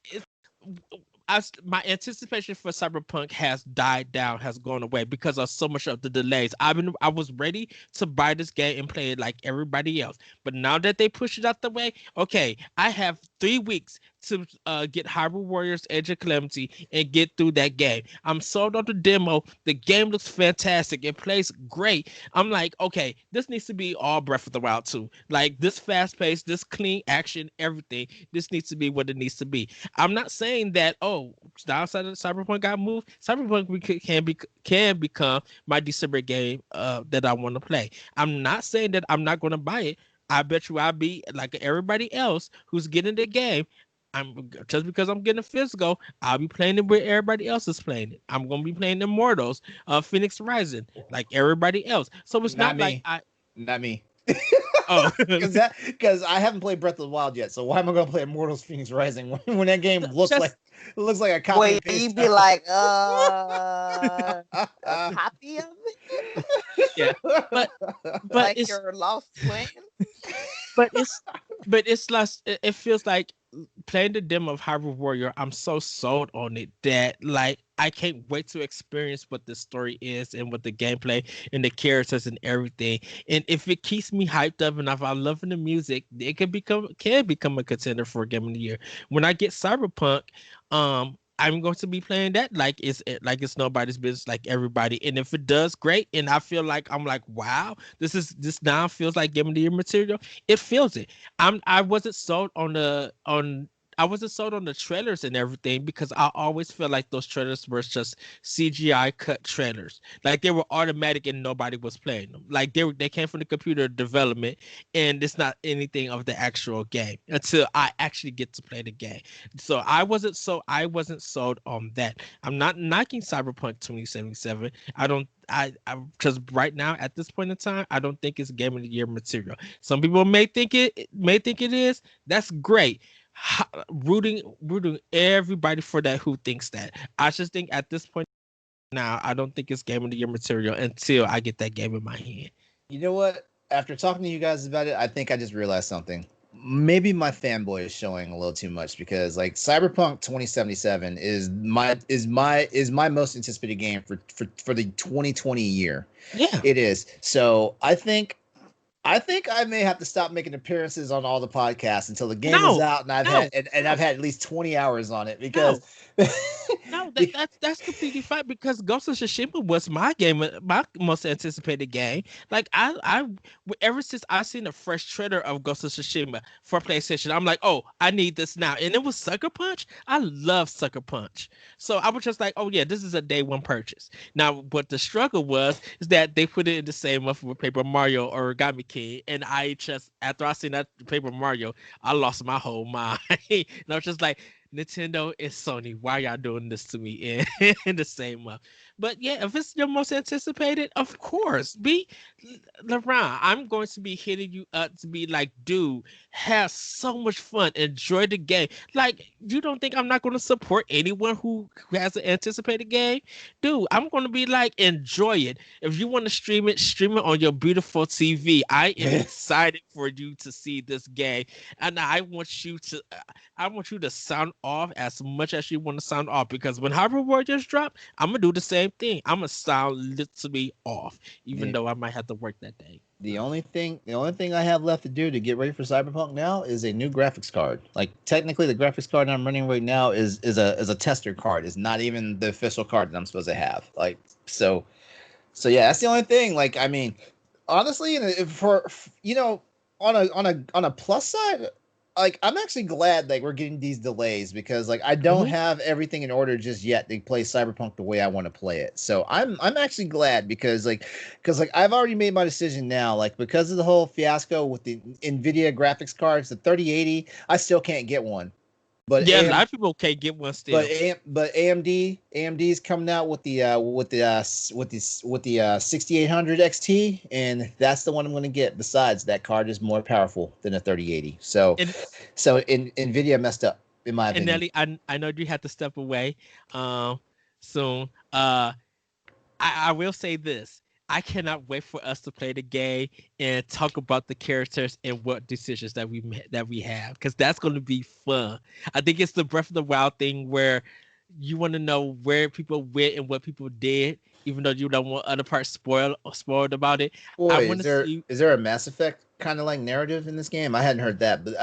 my anticipation for Cyberpunk has died down, has gone away because of so much of the delays. I was ready to buy this game and play it like everybody else, but now that they push it out the way, okay, I have 3 weeks to get Hyrule Warriors Edge of Calamity and get through that game. I'm sold on the demo. The game looks fantastic. It plays great. I'm like, okay, this needs to be all Breath of the Wild 2. Like this fast pace, this clean action, everything. This needs to be what it needs to be. I'm not saying that downside of Cyberpunk got moved. Cyberpunk can become my December game that I want to play. I'm not saying that I'm not going to buy it. I bet you I'll be like everybody else who's getting the game. I'm just because I'm getting a physical, I'll be playing it where everybody else is playing it. I'm gonna be playing Immortals, Phoenix Rising, like everybody else. So it's Not not me. like Not me. oh Because I haven't played Breath of the Wild yet, so why am I going to play Immortals Phoenix Rising when that game looks just like a copy Wait, and paste? you be like, a copy of it? yeah, but Like it's your lost twin? but it's less. It feels like playing the demo of Hyrule Warrior. I'm so sold on it that like I can't wait to experience what the story is and what the gameplay and the characters and everything. And if it keeps me hyped up and if I'm loving the music, it can become a contender for Game of the Year. When I get Cyberpunk, I'm going to be playing that like it's nobody's business, like everybody. And if it does, great. And I feel like I'm like, wow, this now feels like Game of the Year material. It feels it. I wasn't sold on I wasn't sold on the trailers and everything because I always feel like those trailers were just CGI cut trailers. Like they were automatic and nobody was playing them. Like they came from the computer development and it's not anything of the actual game until I actually get to play the game. So I wasn't sold on that. I'm not knocking Cyberpunk 2077. I just right now at this point in time, I don't think it's Game of the Year material. Some people may think it is. That's great. Rooting everybody for that who thinks that. I just think at this point now, I don't think it's Game of the Year material until I get that game in my hand. You know what? After talking to you guys about it, I think I just realized something. Maybe my fanboy is showing a little too much because like Cyberpunk 2077 is my most anticipated game for the 2020 year. Yeah. It is. So I think I may have to stop making appearances on all the podcasts until the game is out and I've had at least 20 hours on it because that's completely fine because Ghost of Tsushima was my most anticipated game. Like I ever since I seen the fresh trailer of Ghost of Tsushima for PlayStation, I'm like, oh, I need this now. And it was Sucker Punch. I love Sucker Punch. So I was just like, oh yeah, this is a day one purchase. Now, what the struggle was is that they put it in the same month with Paper Mario Origami King, and I just after I seen that Paper Mario, I lost my whole mind. And I was just like, Nintendo and Sony, why y'all doing this to me in the same month? But yeah, if it's your most anticipated, of course, LeRon, I'm going to be hitting you up to be like, dude, have so much fun, enjoy the game. Like, you don't think I'm not going to support anyone who has an anticipated game? Dude, I'm going to be like, enjoy it. If you want to stream it on your beautiful TV. I am excited for you to see this game, and I want you to sound off as much as you want to sound off because when Hyrule Warriors drop, I'm gonna do the same thing. I'm gonna sound literally off, even though I might have to work that day. The only thing I have left to do to get ready for Cyberpunk now is a new graphics card. Like technically, the graphics card I'm running right now is a tester card. It's not even the official card that I'm supposed to have. Like so yeah, that's the only thing. Like I mean, honestly, for on a plus side, like I'm actually glad like we're getting these delays because like I don't have everything in order just yet to play Cyberpunk the way I want to play it. So I'm actually glad because I've already made my decision now. Like because of the whole fiasco with the Nvidia graphics cards, the 3080, I still can't get one. But yeah, a lot of people can't get one still. But AMD's coming out with the 6800 XT, and that's the one I'm going to get. Besides, that card is more powerful than a 3080. So Nvidia messed up in my opinion. And Nelly, I know you have to step away soon. I will say this. I cannot wait for us to play the game and talk about the characters and what decisions that we have because that's going to be fun. I think it's the Breath of the Wild thing where you want to know where people went and what people did, even though you don't want other parts spoiled about it. I Boy, want to see. is there a Mass Effect kind of like narrative in this game? I hadn't heard that, but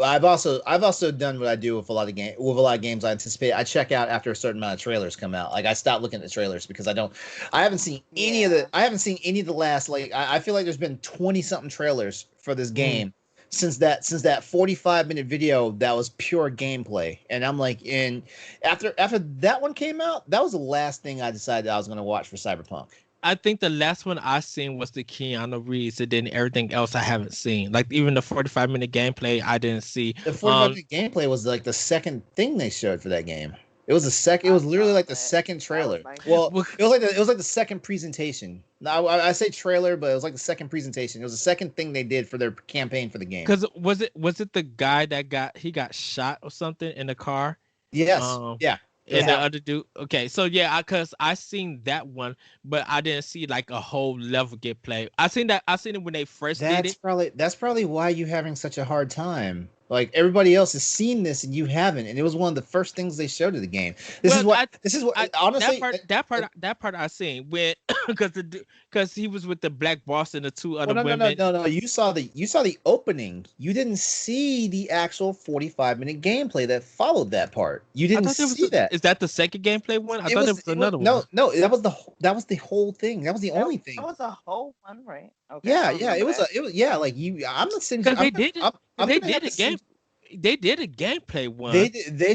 I've also done what I do with a lot of games I anticipate. I check out after a certain amount of trailers come out. Like I stopped looking at trailers because I haven't seen any of Yeah. the last, like I feel like there's been 20 something trailers for this Mm. game since that 45-minute video that was pure gameplay. And I'm like, and after that one came out, that was the last thing I decided I was going to watch for Cyberpunk. I think the last one I seen was the Keanu Reeves, and then everything else I haven't seen. Like even the 45-minute gameplay I didn't see. The 45-minute gameplay was like the second thing they showed for that game. It was the second. It I was literally saw like the that. second That trailer. was like Well, Well, it was like the second presentation. Now I say trailer, but it was like the second presentation. It was the second thing they did for their campaign for the game. because was it the guy that got shot or something in the car? Yes, Um, yeah, it was and the Yeah. other dude. Okay, so yeah, because I seen that one, but I didn't see like a whole level gameplay. I seen that. I seen it when they first did it. That's probably why you're having such a hard time. Like everybody else has seen this and you haven't, and it was one of the first things they showed of the game. This is what honestly that part I seen when because he was with the black boss and the two other well, women. no. You saw the opening. You didn't see the actual 45-minute gameplay that followed that part. You I didn't thought there was see that. is that the second gameplay one? I thought there was another one. No, that was the whole thing. That was the only thing. That was a whole one, right? Okay. Yeah, I yeah, remember that. it was yeah, like you. I'm not saying Because I'm, they did it. I'm They gonna have did a to see- game. They did a gameplay one. they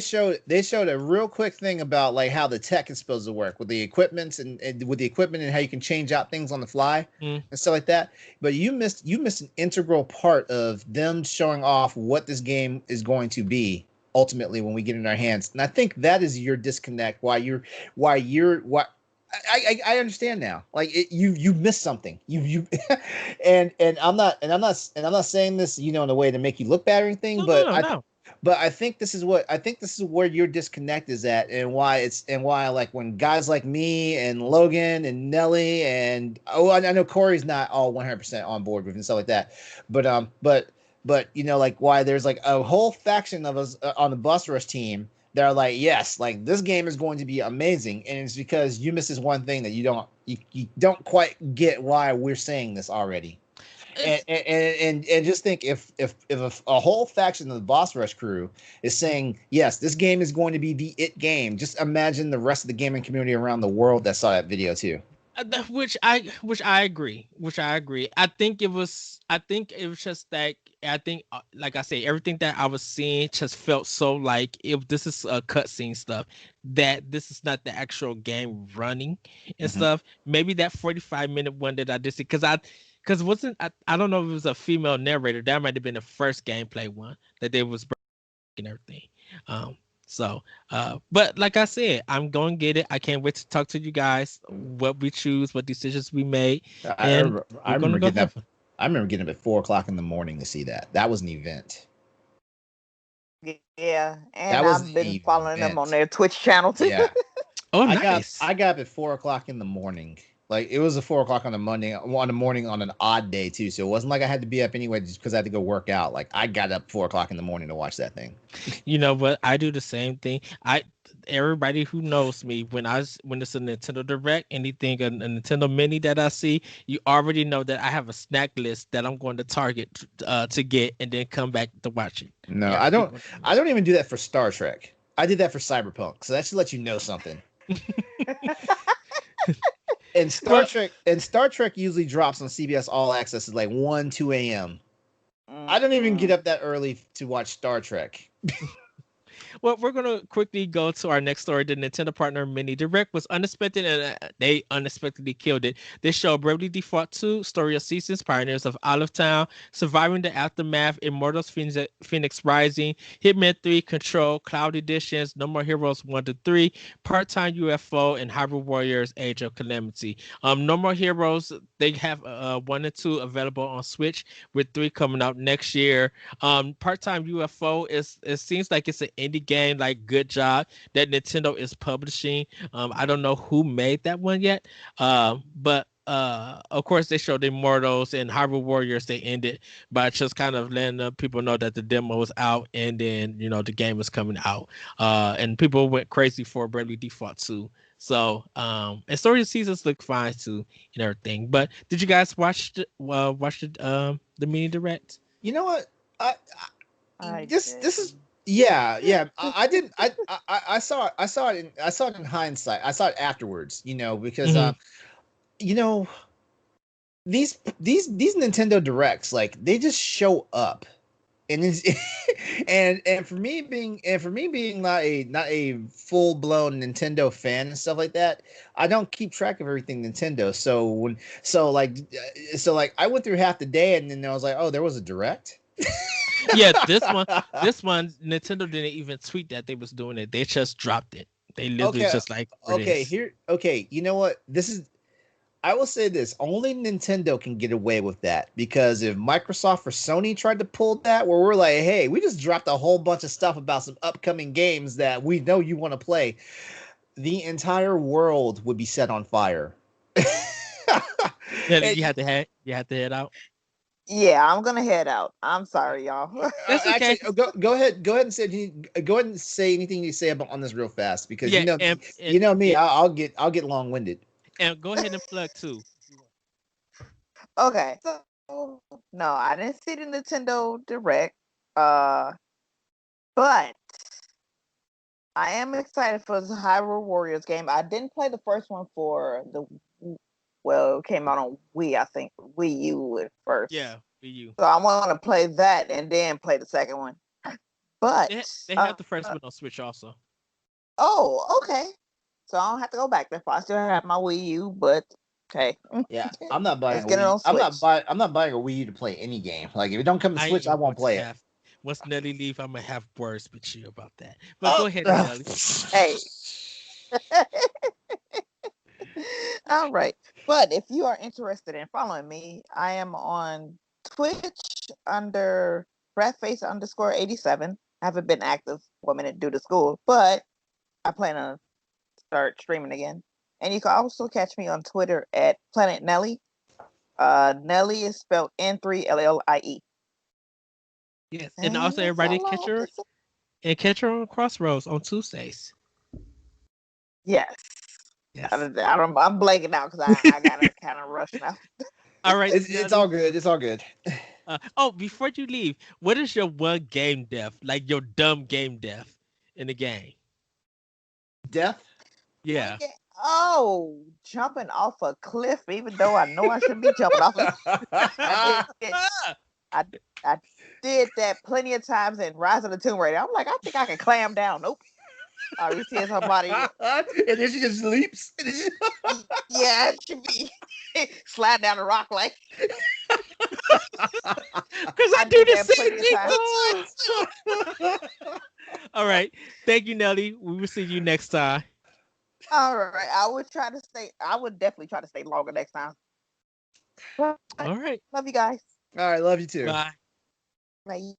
showed a real quick thing about like how the tech is supposed to work with the equipment and with the equipment and how you can change out things on the fly Mm. and stuff like that. But you missed an integral part of them showing off what this game is going to be ultimately when we get in our hands. And I think that is your disconnect. I understand now. Like you missed something. You and I'm not saying this, in a way to make you look bad or anything, No. but I think this is where your disconnect is at, and why like when guys like me and Logan and Nellie and I know Corey's not all 100% on board with and stuff like that, but like why there's like a whole faction of us on the Bus Rush team that are like, yes, like this game is going to be amazing, and it's because you miss this one thing that you don't quite get why we're saying this already. And just think if a whole faction of the Boss Rush crew is saying, yes, this game is going to be the it game, just imagine the rest of the gaming community around the world that saw that video too. Which I agree. I think it was just like like I say, everything that I was seeing just felt so like if this is a cutscene stuff, that this is not the actual game running and stuff. Maybe that 45-minute one that I did see because wasn't I don't know if it was a female narrator. That might have been the first gameplay one that they was breaking everything. But like I said, I'm gonna get it. I can't wait to talk to you guys what we choose, what decisions we made. I remember getting up at 4 o'clock in the morning to see that. That was an event. Yeah, and That was I've been an following them event. on their Twitch channel too. Yeah. Oh, I nice. got up at 4 o'clock in the morning. Like it was a 4 o'clock on the morning on an odd day too. So it wasn't like I had to be up anyway just because I had to go work out. Like I got up 4 o'clock in the morning to watch that thing. You know what? I do the same thing. Everybody who knows me, when it's a Nintendo Direct, anything a Nintendo Mini that I see, you already know that I have a snack list that I'm going to target to get and then come back to watch it. No, Yeah, I don't even do that for Star Trek. I did that for Cyberpunk. So that should let you know something. And Star Trek usually drops on CBS All Access at like 1, 2 a.m. I don't even get up that early to watch Star Trek. Well, we're going to quickly go to our next story. The Nintendo Partner Mini Direct was unexpected, and they unexpectedly killed it. They showed Bravely Default 2, Story of Seasons, Pioneers of Olive Town, Surviving the Aftermath, Immortals Phoenix Rising, Hitman 3, Control, Cloud Editions, No More Heroes 1 to 3, Part-Time UFO, and Hyrule Warriors Age of Calamity. No More Heroes, they have 1 and 2 available on Switch, with 3 coming out next year. Part-Time UFO, it seems like it's an indie game. Like, good job that Nintendo is publishing. I don't know who made that one yet, but of course they showed Immortals and Hyrule Warriors. They ended by just kind of letting people know that the demo was out, and then the game was coming out. And people went crazy for Bravely Default 2. So and story seasons look fine too and everything. But did you guys watch the mini direct? You know what? I this did. this is yeah. I didn't. I saw it. I saw it in hindsight. I saw it afterwards. Because Mhm. you know these Nintendo Directs, like, they just show up, and it's, and for me being not a full blown Nintendo fan and stuff like that, I don't keep track of everything Nintendo. So I went through half the day, and then I was like, oh, there was a Direct. Yeah, this one, Nintendo didn't even tweet that they was doing it. They just dropped it. They literally Okay, just like, "Here it is." you know what? I will say this, only Nintendo can get away with that, because if Microsoft or Sony tried to pull that, where we're like, hey, we just dropped a whole bunch of stuff about some upcoming games that we know you want to play, the entire world would be set on fire. Yeah, And, you had to head out. Yeah, I'm gonna head out. I'm sorry, y'all. That's okay. actually, go ahead and say anything you say about on this real fast, because Yeah, you know me, yeah, I'll get long winded. and go ahead and plug too. Okay, so no, I didn't see the Nintendo Direct, uh, but I am excited for the Hyrule Warriors game. I didn't play the first one for it came out on Wii, I think Wii U at first. Yeah, for you. So I want to play that and then play the second one. But They have the first one on Switch also. oh, okay. So I don't have to go back that far. I still have my Wii U, but okay. Yeah, I'm not buying Let's a get it Wii. on Switch. I'm not buying a Wii U to play any game. Like, if it don't come to I Switch, I am going won't to play it. have once Nelly leave, I'm gonna have words with you about that. But go ahead, Oh, Nelly. Hey. All right. But if you are interested in following me, I am on Twitch under breathface_87. I haven't been active for a minute due to school, but I plan on start streaming again. And you can also catch me on Twitter at Planet Nellie. Nellie is spelled N3LLIE. Yes, and And also that's everybody all I have to say. catch her on Crossroads on Tuesdays. Yes. Yes. I'm blanking out because I gotta kind of rush now. All right. it's Nelly. all good. It's all good. Before you leave, what is your one game death, like your dumb game death in the game? Death. Yeah. Okay. Oh, jumping off a cliff, even though I know I shouldn't be jumping off it. I did, I did that plenty of times in Rise of the Tomb Raider. I'm like, I think I can clam down. Nope. All you see is her body. And then she just leaps. Yeah, she be slide down the rock like. Because I do did the that plenty same of thing. All right. Thank you, Nelly. We will see you next time. All right. I would definitely try to stay longer next time. But All right. love you guys. All right, love you too. Bye. Bye.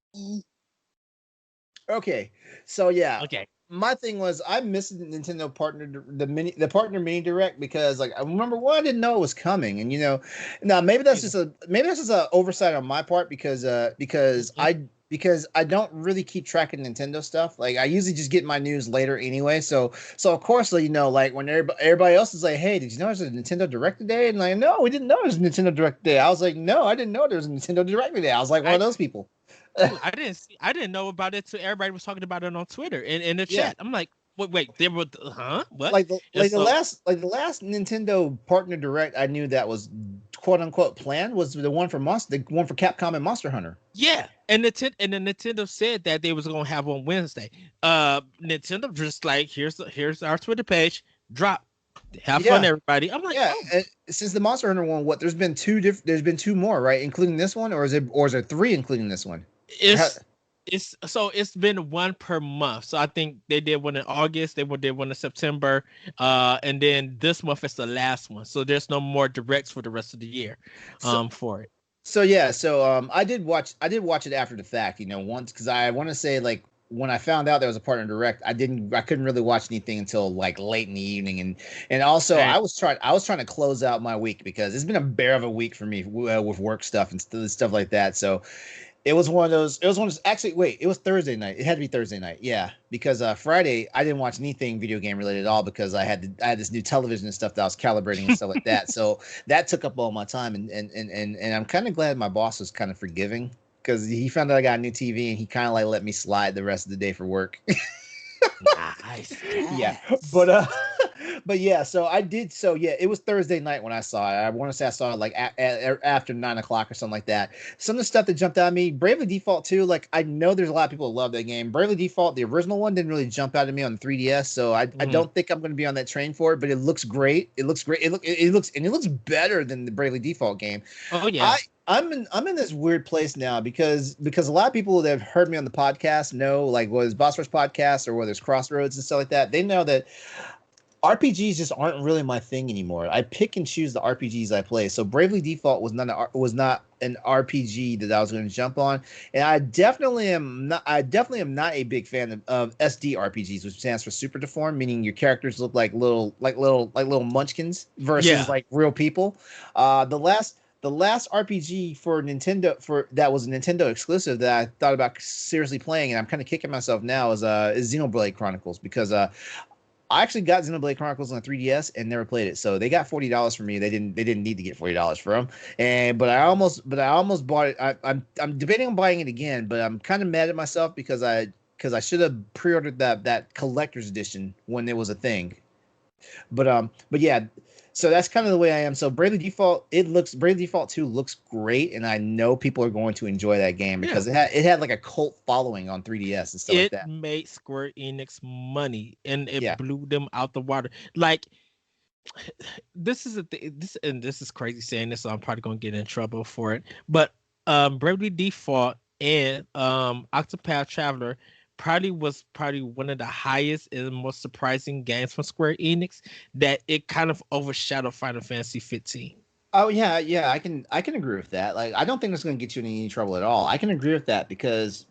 Okay, so yeah. Okay. My thing was, I missed the Nintendo partner mini direct, because, like, I remember, I didn't know it was coming, and now maybe that's just a oversight on my part, because I don't really keep track of Nintendo stuff. Like, I usually just get my news later anyway. So of course, like, when everybody else is like, hey, did you know there's a Nintendo Direct today? And like, no, we didn't know there's a Nintendo Direct today. I was like, no, I didn't know there was a Nintendo Direct today. I was like one of those people. I didn't know about it till everybody was talking about it on Twitter and in the chat. I'm like, wait, they were, huh? What? Like the last Nintendo partner direct I knew that was quote unquote planned was the one for Capcom and Monster Hunter. Yeah, and the Nintendo said that they was gonna have on Wednesday. Nintendo just like, here's our Twitter page, drop. Have fun, everybody. I'm like, and since the Monster Hunter one, there's been two more, right, including this one, or is there three including this one? It's been one per month. So I think they did one in August, they did one in September, and then this month is the last one. So there's no more directs for the rest of the year for it. So yeah, I did watch it after the fact, once, because I want to say, like, when I found out there was a partner direct, I couldn't really watch anything until like late in the evening, and also Right. I was trying to close out my week because it's been a bear of a week for me with work stuff and stuff like that. So it was one of those. It was one of those. Actually, wait. It was Thursday night. It had to be Thursday night. Yeah, because Friday I didn't watch anything video game related at all because I had this new television and stuff that I was calibrating and stuff like that. So that took up all my time, and I'm kind of glad my boss was kind of forgiving because he found out I got a new TV and he kind of like let me slide the rest of the day for work. Nice. Yeah, Yes. but yeah, so I did. So yeah, it was Thursday night when I saw it. I want to say I saw it like after 9 o'clock or something like that. Some of the stuff that jumped out at me, Bravely Default 2. Like I know there's a lot of people who love that game. Bravely Default, the original one, didn't really jump out at me on the 3DS, so I don't think I'm going to be on that train for it. But it looks great. It looks great. It looks better than the Bravely Default game. Oh yeah. I'm in this weird place now because a lot of people that have heard me on the podcast know, like whether it's Boss Rush podcast or whether it's Crossroads and stuff like that, they know that RPGs just aren't really my thing anymore. I pick and choose the RPGs I play. So Bravely Default was not an RPG that I was going to jump on, and I definitely am not a big fan of SD RPGs, which stands for Super Deformed, meaning your characters look like little munchkins versus like real people. The last RPG for Nintendo that was a Nintendo exclusive that I thought about seriously playing, and I'm kind of kicking myself now is Xenoblade Chronicles because I actually got Xenoblade Chronicles on the 3DS and never played it. So they got $40 from me. They didn't need to get $40 for them. But I almost bought it. I'm debating on buying it again, but I'm kind of mad at myself because I should have pre-ordered that collector's edition when it was a thing. But yeah. So that's kind of the way I am. So Bravely Default 2 looks great, and I know people are going to enjoy that game because it had like a cult following on 3DS and stuff like that. It made Square Enix money, and it Yeah. blew them out the water. Like this is this is crazy saying this, so I'm probably gonna get in trouble for it. But Bravely Default and Octopath Traveler was one of the highest and most surprising games from Square Enix that it kind of overshadowed Final Fantasy 15. Oh yeah, I can agree with that. Like I don't think it's going to get you in any trouble at all. I can agree with that because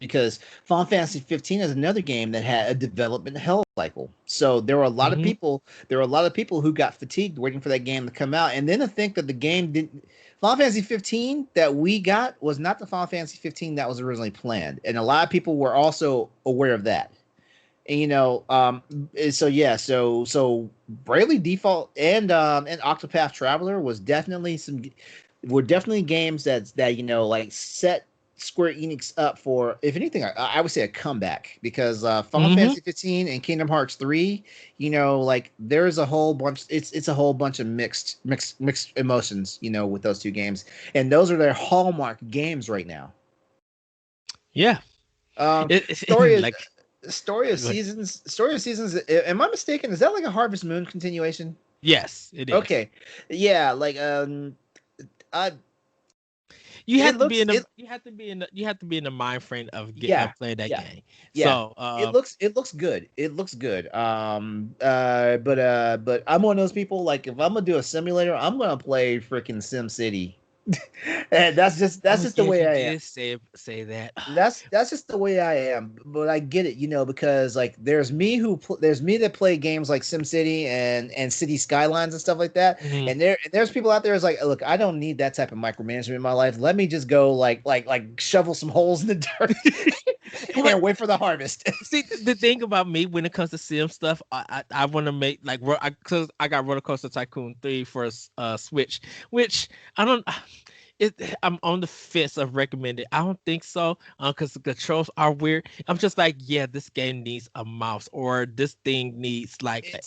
Final Fantasy 15 is another game that had a development hell cycle. So there were a lot of people who got fatigued waiting for that game to come out, and then to think that the game didn't. Final Fantasy 15 that we got was not the Final Fantasy 15 that was originally planned, and a lot of people were also aware of that. And, so Bravely Default and Octopath Traveler were definitely games that like set Square Enix up for, if anything, I would say a comeback because Final Fantasy 15 and Kingdom Hearts 3, like there's a whole bunch. It's a whole bunch of mixed emotions, with those two games, and those are their hallmark games right now. Yeah. Story of Seasons. Am I mistaken? Is that like a Harvest Moon continuation? Yes, it is. Okay, yeah, like you have to be in the mind frame of playing that game. Yeah. So it looks good. It looks good. But I'm one of those people, like if I'm gonna do a simulator, I'm gonna play freaking Sim City. And that's just the way I am. Say that. That's just the way I am. But I get it, because like there's me that play games like SimCity and City Skylines and stuff like that. And there's people out there who's like, look, I don't need that type of micromanagement in my life. Let me just go like shovel some holes in the dirt and wait for the harvest. See, the thing about me when it comes to sim stuff, I want to make like because I got Roller Coaster Tycoon 3 for Switch, which I don't. I'm on the fence of recommending. I don't think so, because the controls are weird. I'm just like, yeah, this game needs a mouse, or this thing needs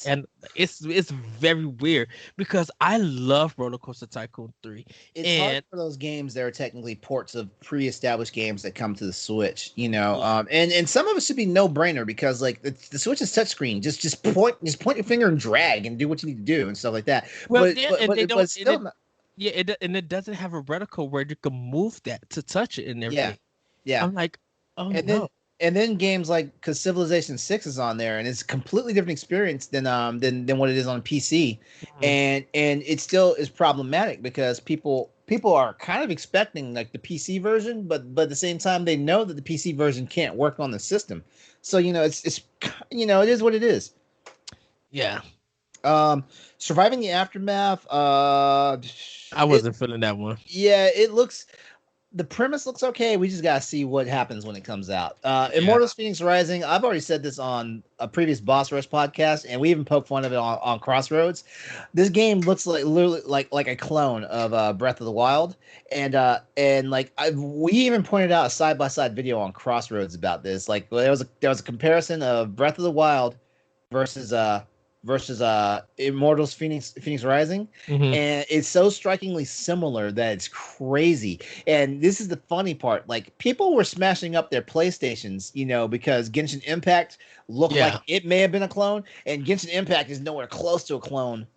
and it's very weird because I love Roller Coaster Tycoon 3. It's hard for those games that are technically ports of pre-established games that come to the Switch, and some of it should be no brainer because like the Switch is touchscreen. Just point your finger and drag and do what you need to do and stuff like that. Well, but still not. Yeah, it doesn't have a reticle where you can move that to touch it and everything. Yeah. I'm like, oh and no. Then games like because Civilization 6 is on there and it's a completely different experience than what it is on PC, and it still is problematic because people people are kind of expecting like the PC version, but at the same time they know that the PC version can't work on the system. So it's it is what it is. Yeah, Surviving the Aftermath. I wasn't feeling that one. Yeah, the premise looks okay. We just gotta see what happens when it comes out. Yeah. Immortals Phoenix Rising. I've already said this on a previous Boss Rush podcast, and we even poked fun of it on Crossroads. This game looks like literally like a clone of Breath of the Wild, and we even pointed out a side by side video on Crossroads about this. Like there was a comparison of Breath of the Wild versus Immortals Phoenix Rising, and it's so strikingly similar that it's crazy. And this is the funny part: like people were smashing up their PlayStations, because Genshin Impact looked like it may have been a clone, and Genshin Impact is nowhere close to a clone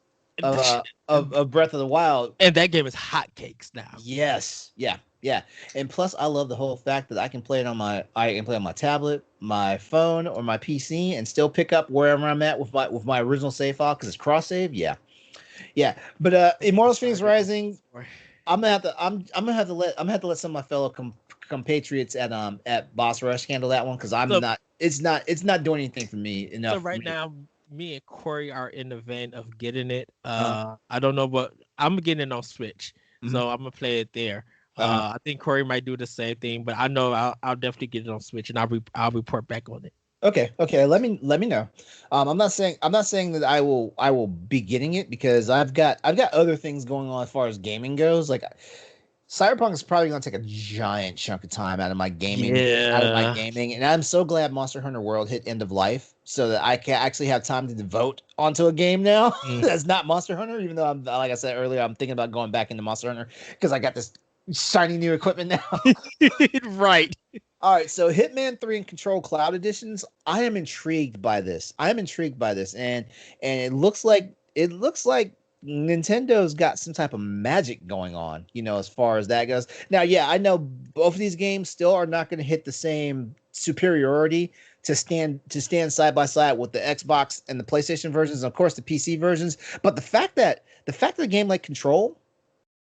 of Breath of the Wild. And that game is hotcakes now. Yes, yeah, and plus I love the whole fact that I can play on my tablet, my phone, or my PC, and still pick up wherever I'm at with my original save file because it's cross save. Yeah. But Immortals Phoenix Rising, I'm gonna have to let some of my fellow compatriots at Boss Rush handle that one because it's not doing anything for me enough. So right now, me and Corey are in the vein of getting it. I don't know, but I'm getting it on Switch, so I'm gonna play it there. I think Corey might do the same thing, but I know I'll definitely get it on Switch, and I'll report back on it. Okay. Let me know. I'm not saying that I will be getting it because I've got other things going on as far as gaming goes. Like Cyberpunk is probably going to take a giant chunk of time out of my gaming. And I'm so glad Monster Hunter World hit end of life so that I can actually have time to devote onto a game now that's not Monster Hunter. Even though like I said earlier, I'm thinking about going back into Monster Hunter because I got this shiny new equipment now. Right. All right, so Hitman 3 and Control Cloud editions, I am intrigued by this. And it looks like Nintendo's got some type of magic going on, as far as that goes. Now, yeah, I know both of these games still are not going to hit the same superiority to stand side by side with the Xbox and the PlayStation versions, and of course the PC versions, but the fact that a game like Control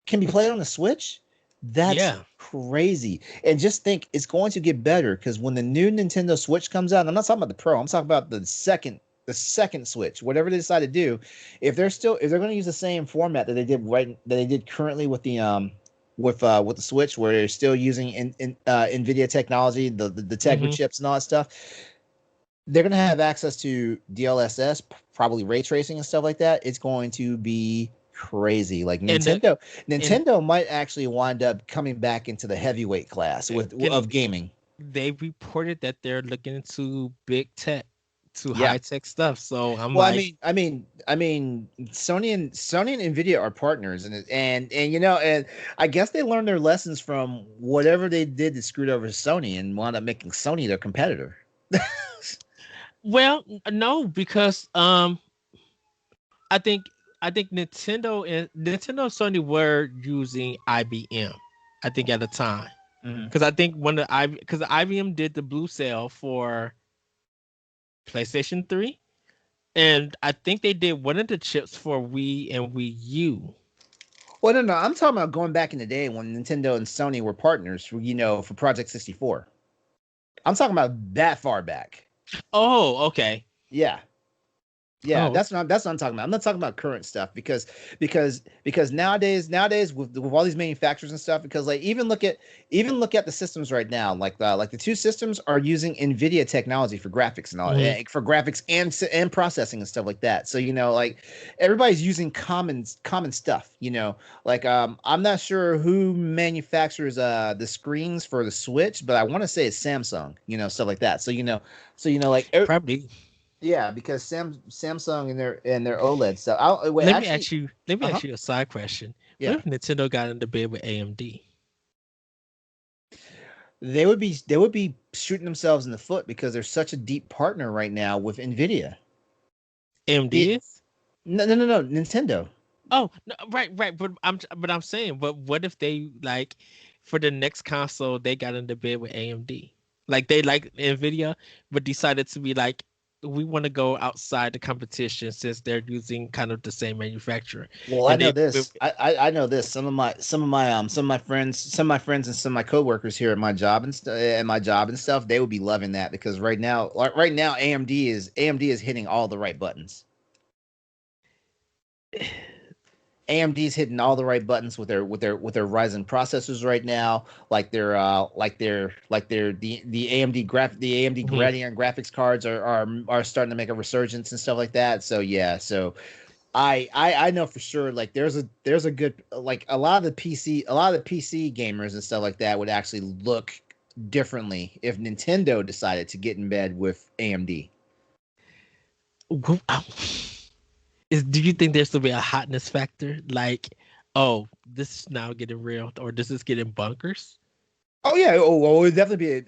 can be played on the Switch, that's crazy. And just think it's going to get better because when the new Nintendo Switch comes out, I'm not talking about the Pro, I'm talking about the second Switch, whatever they decide to do, if they're going to use the same format that they did currently with the with the Switch, where they're still using NVIDIA technology, the Tegra chips and all that stuff, they're going to have access to DLSS, probably ray tracing and stuff like that. It's going to be crazy. Like Nintendo might actually wind up coming back into the heavyweight class of gaming. They reported that they're looking into big tech, to high tech stuff. So I mean, Sony and Nvidia are partners, and I guess they learned their lessons from whatever they did that screwed over Sony and wound up making Sony their competitor. Well, no, because I think Nintendo and Sony were using IBM, I think at the time, because I think because IBM did the Blue Cell for PlayStation 3, and I think they did one of the chips for Wii and Wii U. Well, no, I'm talking about going back in the day when Nintendo and Sony were partners, for Project 64. I'm talking about that far back. Oh, okay. Yeah. That's what I'm talking about. I'm not talking about current stuff because nowadays with all these manufacturers and stuff, because like even look at the systems right now, like the two systems are using NVIDIA technology for graphics and all for graphics and processing and stuff like that. So like everybody's using common stuff. Like I'm not sure who manufactures the screens for the Switch, but I want to say it's Samsung. Stuff like that. So like probably. Yeah, because Samsung and their OLED stuff. Let me ask you a side question. Yeah. What if Nintendo got into bed with AMD? They would be shooting themselves in the foot because they're such a deep partner right now with Nvidia. AMD is? No, Nintendo. Oh, no, right. But I'm saying, but what if they like for the next console they got into bed with AMD? Like they like Nvidia, but decided to be like we want to go outside the competition since they're using kind of the same manufacturer. Well, I And know they this. I know this. Some of my friends and some of my coworkers here at my job and stuff, they would be loving that because right now AMD is hitting all the right buttons. AMD's hitting all the right buttons with their Ryzen processors right now, the AMD Mhm. Radeon graphics cards are starting to make a resurgence and stuff like that. So yeah, so I know for sure like there's a good like a lot of the PC gamers and stuff like that would actually look differently if Nintendo decided to get in bed with AMD. Do you think there's to be a hotness factor? Like, oh, this is now getting real, or this is getting bunkers? Oh yeah, oh it definitely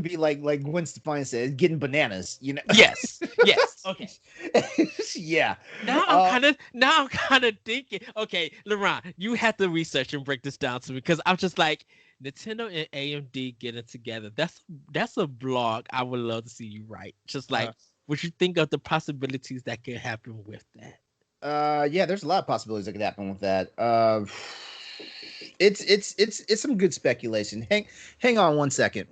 be like Gwen Stefani said, getting bananas, you know. Yes, yes. Okay. Yeah. Now I'm kind of thinking. Okay, LeRon, you have to research and break this down to me because I'm just like Nintendo and AMD getting together. That's a blog I would love to see you write. Just like what you think of the possibilities that could happen with that. Yeah, there's a lot of possibilities that could happen with that. It's some good speculation. Hang on one second.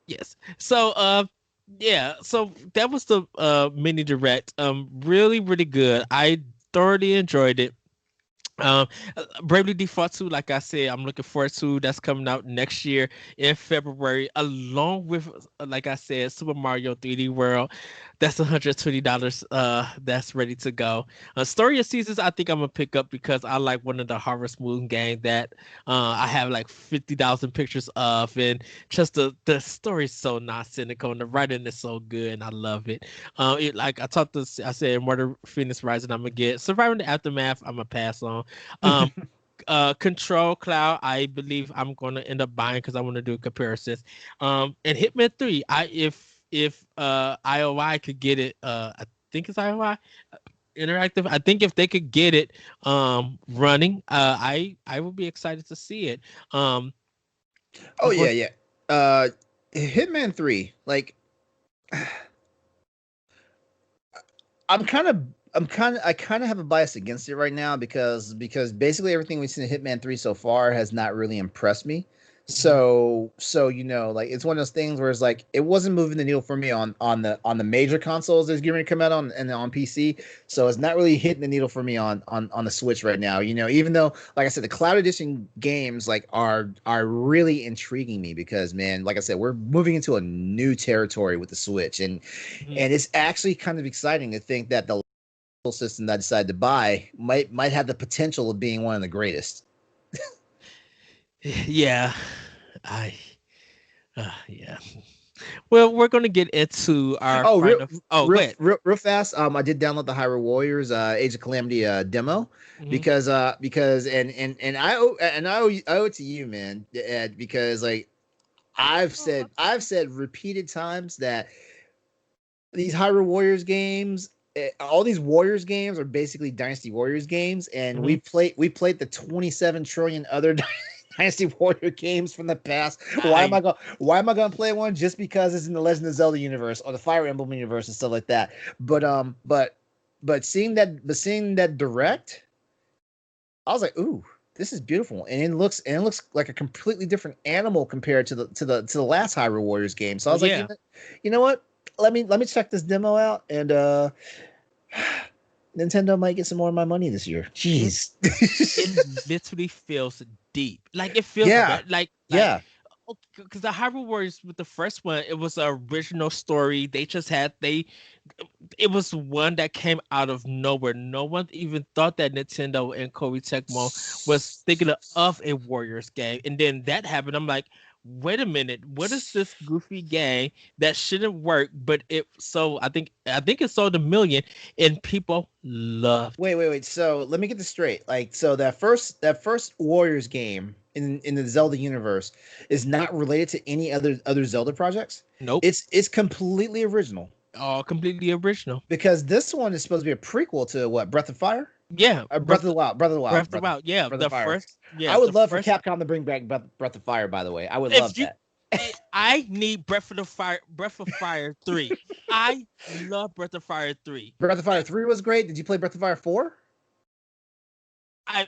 Yes. So yeah, so that was the mini direct. Really, really good. I thoroughly enjoyed it. Um, Bravely Default 2, like I said, I'm looking forward to that's coming out next year in February, along with, like I said, Super Mario 3D World. That's $120. That's ready to go. Story of Seasons, I think I'm gonna pick up because I like one of the Harvest Moon game that I have like 50,000 pictures of, and just the story is so non-cynical and the writing is so good, and I love it. Like I said, Murder Phoenix Rising, I'm gonna get Surviving the Aftermath. I'm gonna pass on. Um, Control Cloud, I believe I'm gonna end up buying because I want to do comparisons. And Hitman 3, if IOI could get it, I think it's IOI Interactive. I think if they could get it running, I would be excited to see it. Oh Of yeah, course, yeah. Hitman 3, like I kind of have a bias against it right now because basically everything we've seen in Hitman 3 so far has not really impressed me. mhm. So you know, like it's one of those things where it's like it wasn't moving the needle for me on the major consoles that's getting ready to come out on PC. So it's not really hitting the needle for me on the Switch right now. You know, even though like I said, the Cloud Edition games like are really intriguing me because man, like I said, we're moving into a new territory with the Switch Mhm. and it's actually kind of exciting to think that the system that I decided to buy might have the potential of being one of the greatest. Yeah, I yeah. Well, we're gonna get into our Oh, final. Oh, go ahead. real fast. I did download the Hyrule Warriors Age of Calamity demo Mhm. because and I owe it to you, man, Ed, because like I've said repeated times that these Hyrule Warriors games, all these Warriors games are basically Dynasty Warriors games, and Mhm. we played the 27 trillion other Dynasty Warrior games from the past. I Why am I going to play one just because it's in the Legend of Zelda universe or the Fire Emblem universe and stuff like that? But seeing that direct, I was like, ooh, this is beautiful, and it looks like a completely different animal compared to the last Hyrule Warriors game. So I was like, yeah. you know what? Let me check this demo out, and Nintendo might get some more of my money this year. It Jeez. it literally feels deep. Like it feels Yeah, bad. Like yeah. because the Hyrule Warriors with the first one, it was an original story. They just had it was one that came out of nowhere. No one even thought that Nintendo and Koei Tecmo was thinking of a Warriors game. And then that happened. I'm like, wait a minute, what is this goofy game that shouldn't work? But I think it sold 1 million and people loved it. Wait. So let me get this straight. Like, so that first Warriors game in the Zelda universe is not related to any other Zelda projects. Nope. It's completely original All completely original. because this one is supposed to be a prequel to what Breath of Fire, Yeah. Breath of the Wild, Breath of the Wild. Yeah. Breath of The Fire. first yeah, I would the love for first Capcom to bring back Breath of Fire. By the way, I would if love you that. I need Breath of Fire 3. I love Breath of Fire 3. Breath of Fire 3 was great. Did you play Breath of Fire 4?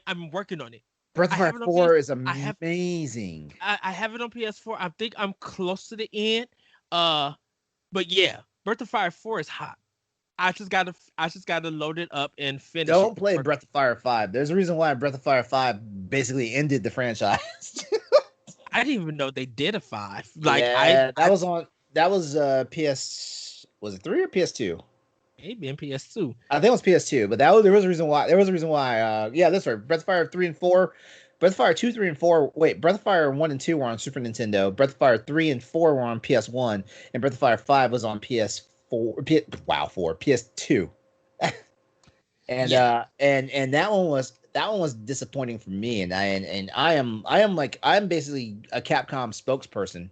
I'm working on it. Breath I of Fire have it on 4 is I have amazing. I have it on PS4. I think I'm close to the end. Uh, but yeah, Breath of Fire 4 is hot. I just gotta load it up and finish it. Don't play Breath of Fire 5. There's a reason why Breath of Fire 5 basically ended the franchise. I didn't even know they did a 5. Yeah, that was PS, was it 3 or PS2? Maybe in PS2. I think it was PS2, but there was a reason why. There was a reason why. Yeah, that's right. Breath of Fire 3 and 4, Breath of Fire 2, 3, and 4. Wait, Breath of Fire 1 and 2 were on Super Nintendo. Breath of Fire 3 and 4 were on PS1, and Breath of Fire 5 was on PS4. PS2. And Yeah. And that one was disappointing for me. And I'm basically a Capcom spokesperson.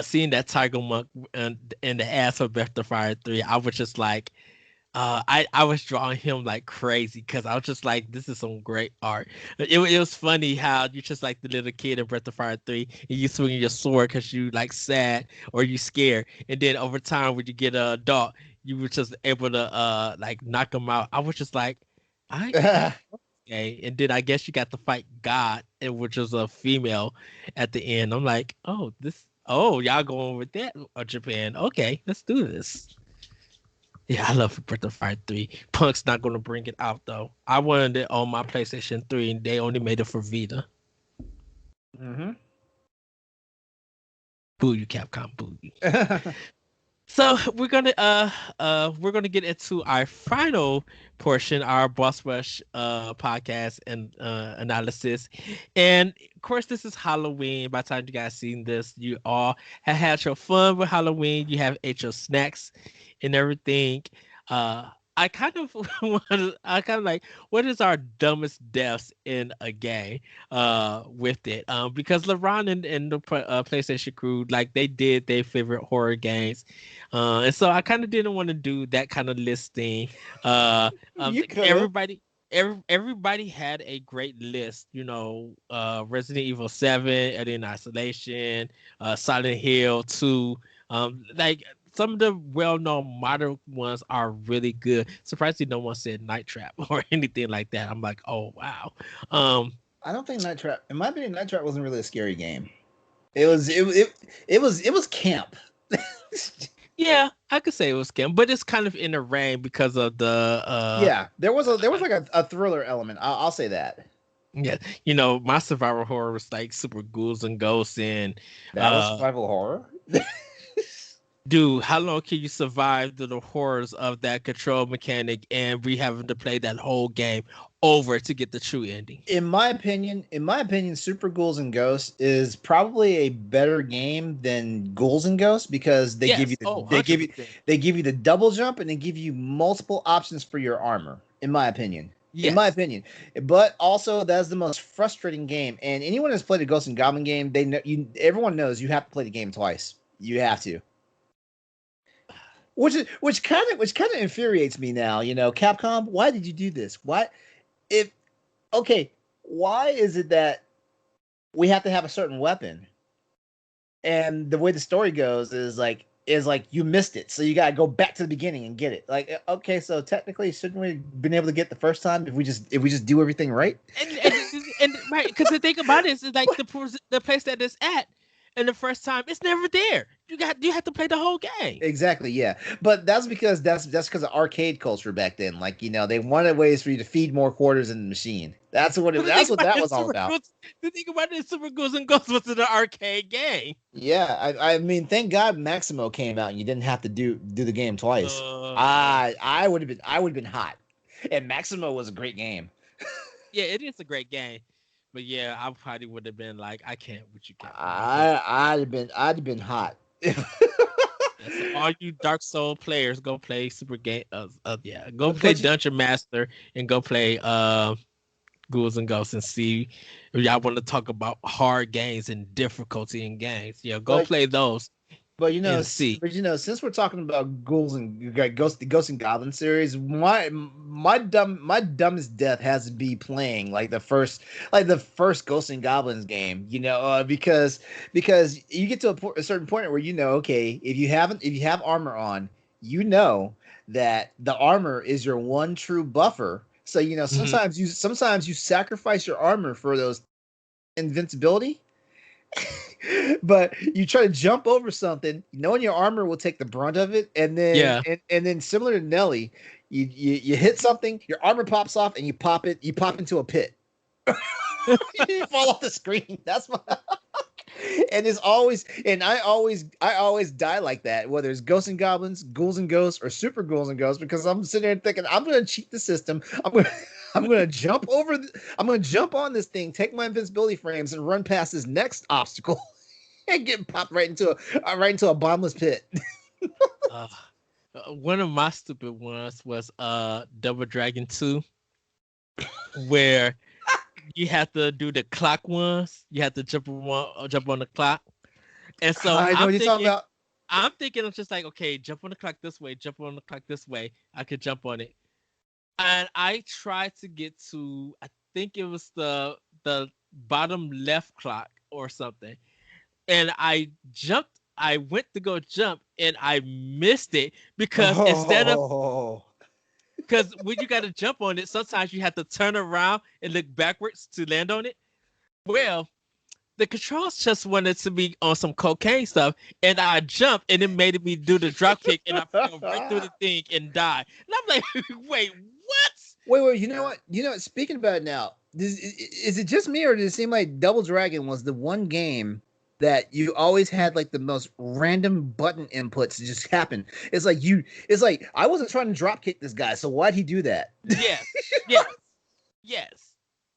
Seeing that Tiger Monk in the ass of Breath of Fire 3, I was just like, I was drawing him like crazy because I was just like, this is some great art. It was funny how you just like the little kid in Breath of Fire 3 and you swinging your sword because you like sad or you scared. And then over time, when you get an adult, you were just able to like knock him out. I was just like, I okay. And then I guess you got to fight God, which was a female at the end. I'm like, oh, y'all going with that, Japan. Okay, let's do this. Yeah, I love Breath of Fire 3. Punk's not going to bring it out, though. I wanted it on my PlayStation 3, and they only made it for Vita. Mm-hmm. Boo you, Capcom, boo you. So we're gonna get into our final portion, our Boss Rush podcast and analysis, and of course this is Halloween. By the time you guys seen this, you all have had your fun with Halloween. You have ate your snacks and everything. I kind of like, what is our dumbest deaths in a game with it, because LeRon and the PlayStation crew, like, they did their favorite horror games, and so I kind of didn't want to do that kind of listing. You could. Everybody had a great list, Resident Evil 7, Alien Isolation, Silent Hill 2, like some of the well-known modern ones are really good. Surprisingly, no one said Night Trap or anything like that. I'm like, oh wow. I don't think Night Trap. In my opinion, Night Trap wasn't really a scary game. It was camp. Yeah, I could say it was camp, but it's kind of in the rain because of the yeah. There was like a thriller element. I'll say that. Yeah, my survival horror was like Super Ghouls and Ghosts, and That was survival horror. dude, how long can you survive the horrors of that control mechanic and we having to play that whole game over to get the true ending? In my opinion, Super Ghouls and Ghosts is probably a better game than Ghouls and Ghosts because they give you the double jump and they give you multiple options for your armor. In my opinion. Yes. In my opinion, but also that's the most frustrating game. And anyone who's played a Ghost and Goblin game, they know everyone knows you have to play the game twice. You have to. Which kind of infuriates me now. Capcom, why did you do this? Why is it that we have to have a certain weapon? And the way the story goes is like you missed it, so you gotta go back to the beginning and get it. Like, okay, so technically, shouldn't we have been able to get the first time if we just do everything right? And right, because the thing about it is like the place that it's at. And the first time, it's never there. You have to play the whole game. Exactly, yeah. But that's because of arcade culture back then. Like, they wanted ways for you to feed more quarters in the machine. That's what that was all about. The thing about it, Super Ghouls and Ghosts was an arcade game. Yeah, I mean, thank God Maximo came out and you didn't have to do the game twice. I would have been hot. And Maximo was a great game. Yeah, it is a great game. But yeah, I probably would have been like, I can't with you. I'd have been hot. So all you Dark Soul players, go play Super Game. Go play Dungeon Master and go play Ghouls and Ghosts and see if y'all want to talk about hard games and difficulty in games. Yeah, go play those. But and see. since we're talking about ghouls and ghost and goblin series, my dumbest death has to be playing like the first Ghosts and Goblins game. Because you get to a certain point where okay, if you have armor on, that the armor is your one true buffer. So Mhm. sometimes you sacrifice your armor for those invincibility. But you try to jump over something, knowing your armor will take the brunt of it, and then Yeah. and then similar to Nelly, you hit something, your armor pops off, and you pop into a pit. You fall off the screen. That's my and it's always and I always die like that, whether it's ghosts and goblins, ghouls and ghosts, or super ghouls and ghosts, because I'm sitting there thinking I'm gonna cheat the system. I'm gonna I'm gonna jump on this thing, take my invincibility frames, and run past this next obstacle and get popped right into a bottomless pit. Uh, One of my stupid ones was Double Dragon 2, where you have to do the clock ones. You have to jump on the clock. And so I know what you're talking about. I'm just like, okay, jump on the clock this way, jump on the clock this way. I could jump on it. And I tried to get to, I think it was the bottom left clock or something. And I went to go jump and I missed it because Oh, because when you got to jump on it, sometimes you have to turn around and look backwards to land on it. Well, the controls just wanted to be on some cocaine stuff, and I jumped, and it made me do the drop kick, and I fell right through the thing and died. And I'm like, wait, what? wait. You know what? Speaking about it now, is it just me, or does it seem like Double Dragon was the one game that you always had like the most random button inputs just happen? It's like I wasn't trying to drop kick this guy, so why'd he do that? Yes, yes, yes.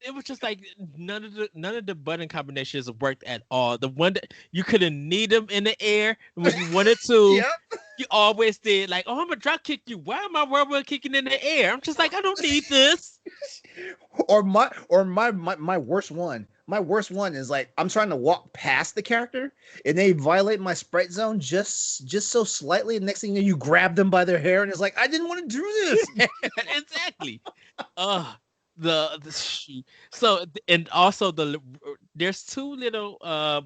It was just like none of the button combinations worked at all. The one that you couldn't need them in the air when you wanted to, Yep. you always did like, oh, I'm gonna drop kick you. Why am I rubber kicking in the air? I'm just like, I don't need this. My worst one. My worst one is like I'm trying to walk past the character and they violate my sprite zone just so slightly. And next thing you grab them by their hair and it's like I didn't want to do this. Exactly. The shoot. So and also there's two little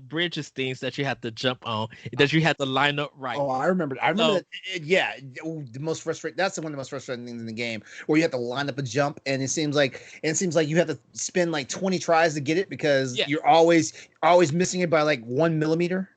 bridges things that you have to jump on that you have to line up right. Oh, I remember. So That. Yeah, the most frustrating. That's one of the most frustrating things in the game, where you have to line up a jump, and it seems like you have to spend like 20 tries to get it because yeah, you're always missing it by like 1 millimeter.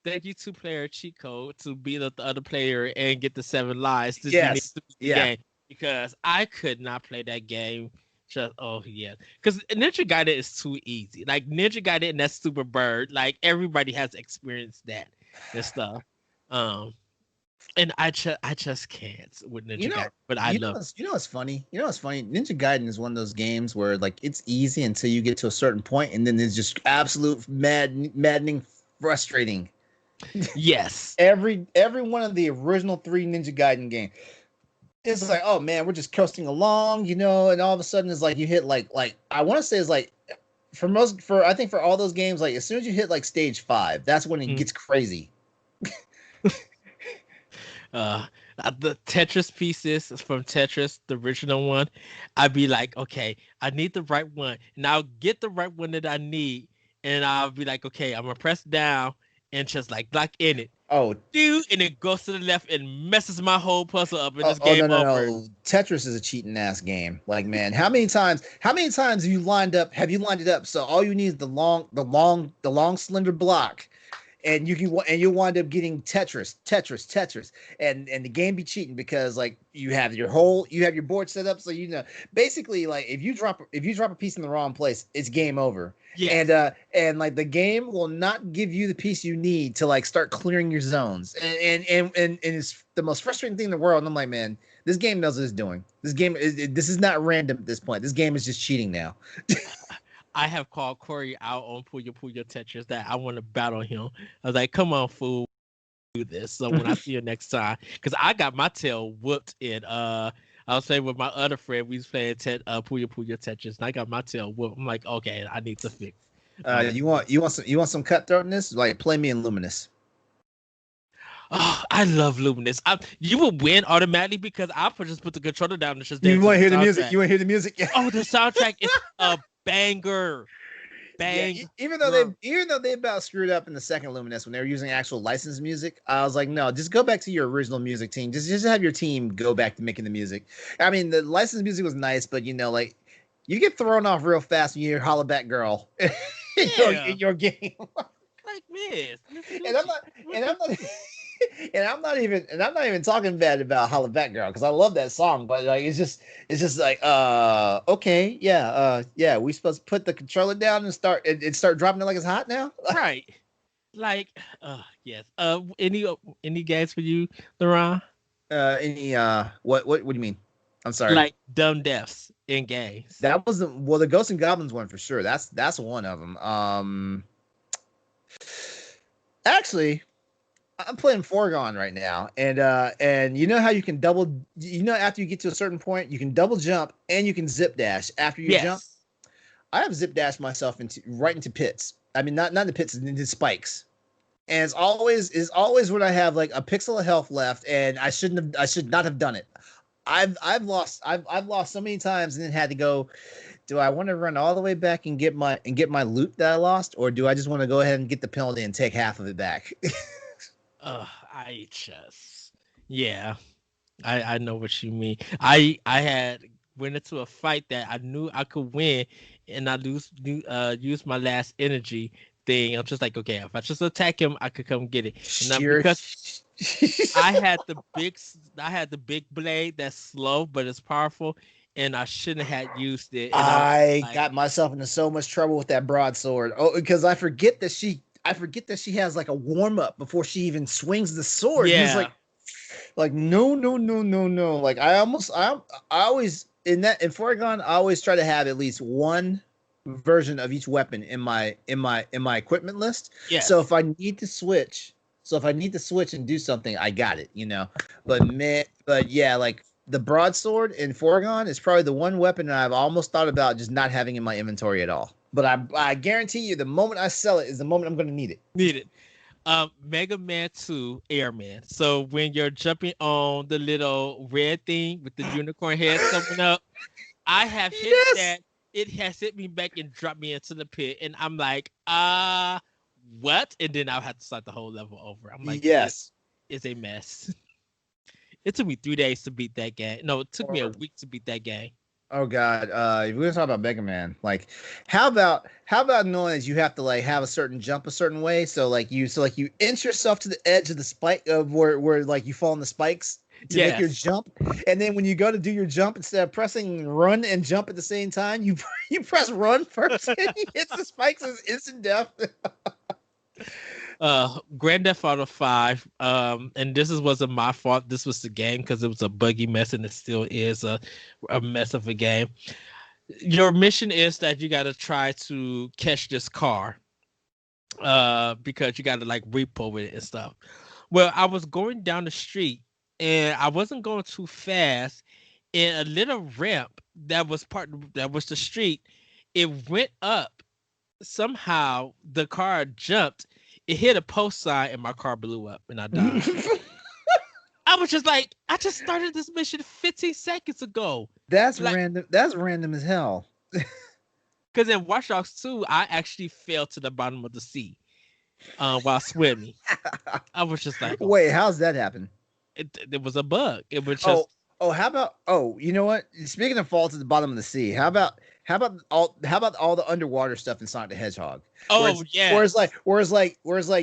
thank you two-player cheat code to beat up the other player and get the 7 lives. You need Yes. to beat the Yeah. game because I could not play that game. Just yeah, because Ninja Gaiden is too easy. Like Ninja Gaiden and that Super Bird, like everybody has experienced that and stuff. And I just can't with Ninja Gaiden, but I love it. What's funny? What's funny? Ninja Gaiden is one of those games where like it's easy until you get to a certain point, and then it's just absolute maddening, frustrating. Yes. Every one of the original 3 Ninja Gaiden games, it's like, oh man, we're just coasting along, and all of a sudden it's like you hit like I want to say it's like I think for all those games, like as soon as you hit like stage 5, that's when it gets crazy. The Tetris pieces from Tetris, the original one, I'd be like, okay, I need the right one, and I'll get the right one that I need, and I'll be like, okay, I'm gonna press down and just like lock in it. Oh, dude, and it goes to the left and messes my whole puzzle up, and this game over. No. Tetris is a cheating ass game. Like, man, how many times have you lined it up? So all you need is the long slender block, and you'll wind up getting Tetris, and the game be cheating because like you have your board set up, so basically like if you drop a piece in the wrong place, it's game over. Yeah. And like the game will not give you the piece you need to like start clearing your zones, and it's the most frustrating thing in the world. And I'm like, man, this game knows what it's doing. This is not random at this point. This game is just cheating now. I have called Corey out on Puyo Tetris that I want to battle him. I was like, come on, fool, do this. So when I see you next time, because I got my tail whooped in I was playing with my other friend. We was playing Puyo Tetris, and I got my tail whooped. I'm like, okay, I need to fix. You want some cutthroatness? Like, play me in Luminous. Oh, I love Luminous. You would win automatically because I would just put the controller down and just You dance to want the to hear the music? soundtrack. You want to hear the music? Yeah. Oh, the soundtrack is a banger. Yeah, Banger. even though they about screwed up in the second Luminous when they were using actual licensed music, I was like, no, just go back to your original music team. Just have your team go back to making the music. I mean, the licensed music was nice, but like you get thrown off real fast when you hear "Hollaback Girl" Yeah. in your game. Like this. and I'm not, and I'm not, and I'm not even talking bad about "Hollaback Girl" because I love that song, but like it's just like okay, yeah, we supposed to put the controller down and start dropping it like it's hot now. Right. Like, yes. Any games for you, LeRon? Any what do you mean? I'm sorry. Like dumb deaths in games. That was the Ghosts and Goblins one for sure. That's one of them. Actually, I'm playing Foregone right now, and you know how you can after you get to a certain point, you can double jump and you can zip dash after you jump. Yes. I have zip dashed myself right into pits. I mean, not into pits, into spikes. And it's always when I have like a pixel of health left, and I should not have done it. I've lost so many times, and then had to go. Do I want to run all the way back and get my loot that I lost, or do I just want to go ahead and get the penalty and take half of it back? I just, yeah, I know what you mean. I had went into a fight that I knew I could win, and I use my last energy thing. I'm just like, okay, if I just attack him, I could come get it. And because I had the big blade that's slow but it's powerful, and I shouldn't have used it. And I got myself into so much trouble with that broadsword. Oh, because I forget that she has like a warm up before she even swings the sword. Yeah. He's like no. Like I always in Foregone, I always try to have at least one version of each weapon in my equipment list. Yeah. So if I need to switch and do something, I got it, But yeah, like the broadsword in Foregone is probably the one weapon that I've almost thought about just not having in my inventory at all. But I guarantee you, the moment I sell it is the moment I'm going to need it. Need it. Mega Man 2 Airman. So when you're jumping on the little red thing with the unicorn head coming up, I have hit that. It has hit me back and dropped me into the pit, and I'm like, what? And then I'll have to start the whole level over. I'm like, yes, it's a mess. It took me 3 days to beat that game. No, it took me a week to beat that game. Oh God, if we're gonna talk about Mega Man, like, how about knowing that you have to like have a certain jump a certain way, so you inch yourself to the edge of the spike of where like you fall in the spikes to make your jump, and then when you go to do your jump, instead of pressing run and jump at the same time, you press run first and he hits the spikes as instant death. Grand Theft Auto 5, and this wasn't my fault. This was the game because it was a buggy mess, and it still is a mess of a game. Your mission is that you got to try to catch this car, because you got to like repo it and stuff. Well, I was going down the street, and I wasn't going too fast, and a little ramp that was the street, it went up. Somehow the car jumped. It hit a post sign and my car blew up and I died. I was just like, I just started this mission 15 seconds ago. That's random. That's random as hell. Because in Watch Dogs 2, I actually fell to the bottom of the sea while swimming. I was just like, wait, how's that happen? It was a bug. It was just. How about? Oh, you know what? Speaking of fall to the bottom of the sea, how about all the underwater stuff in Sonic the Hedgehog? Yeah. Whereas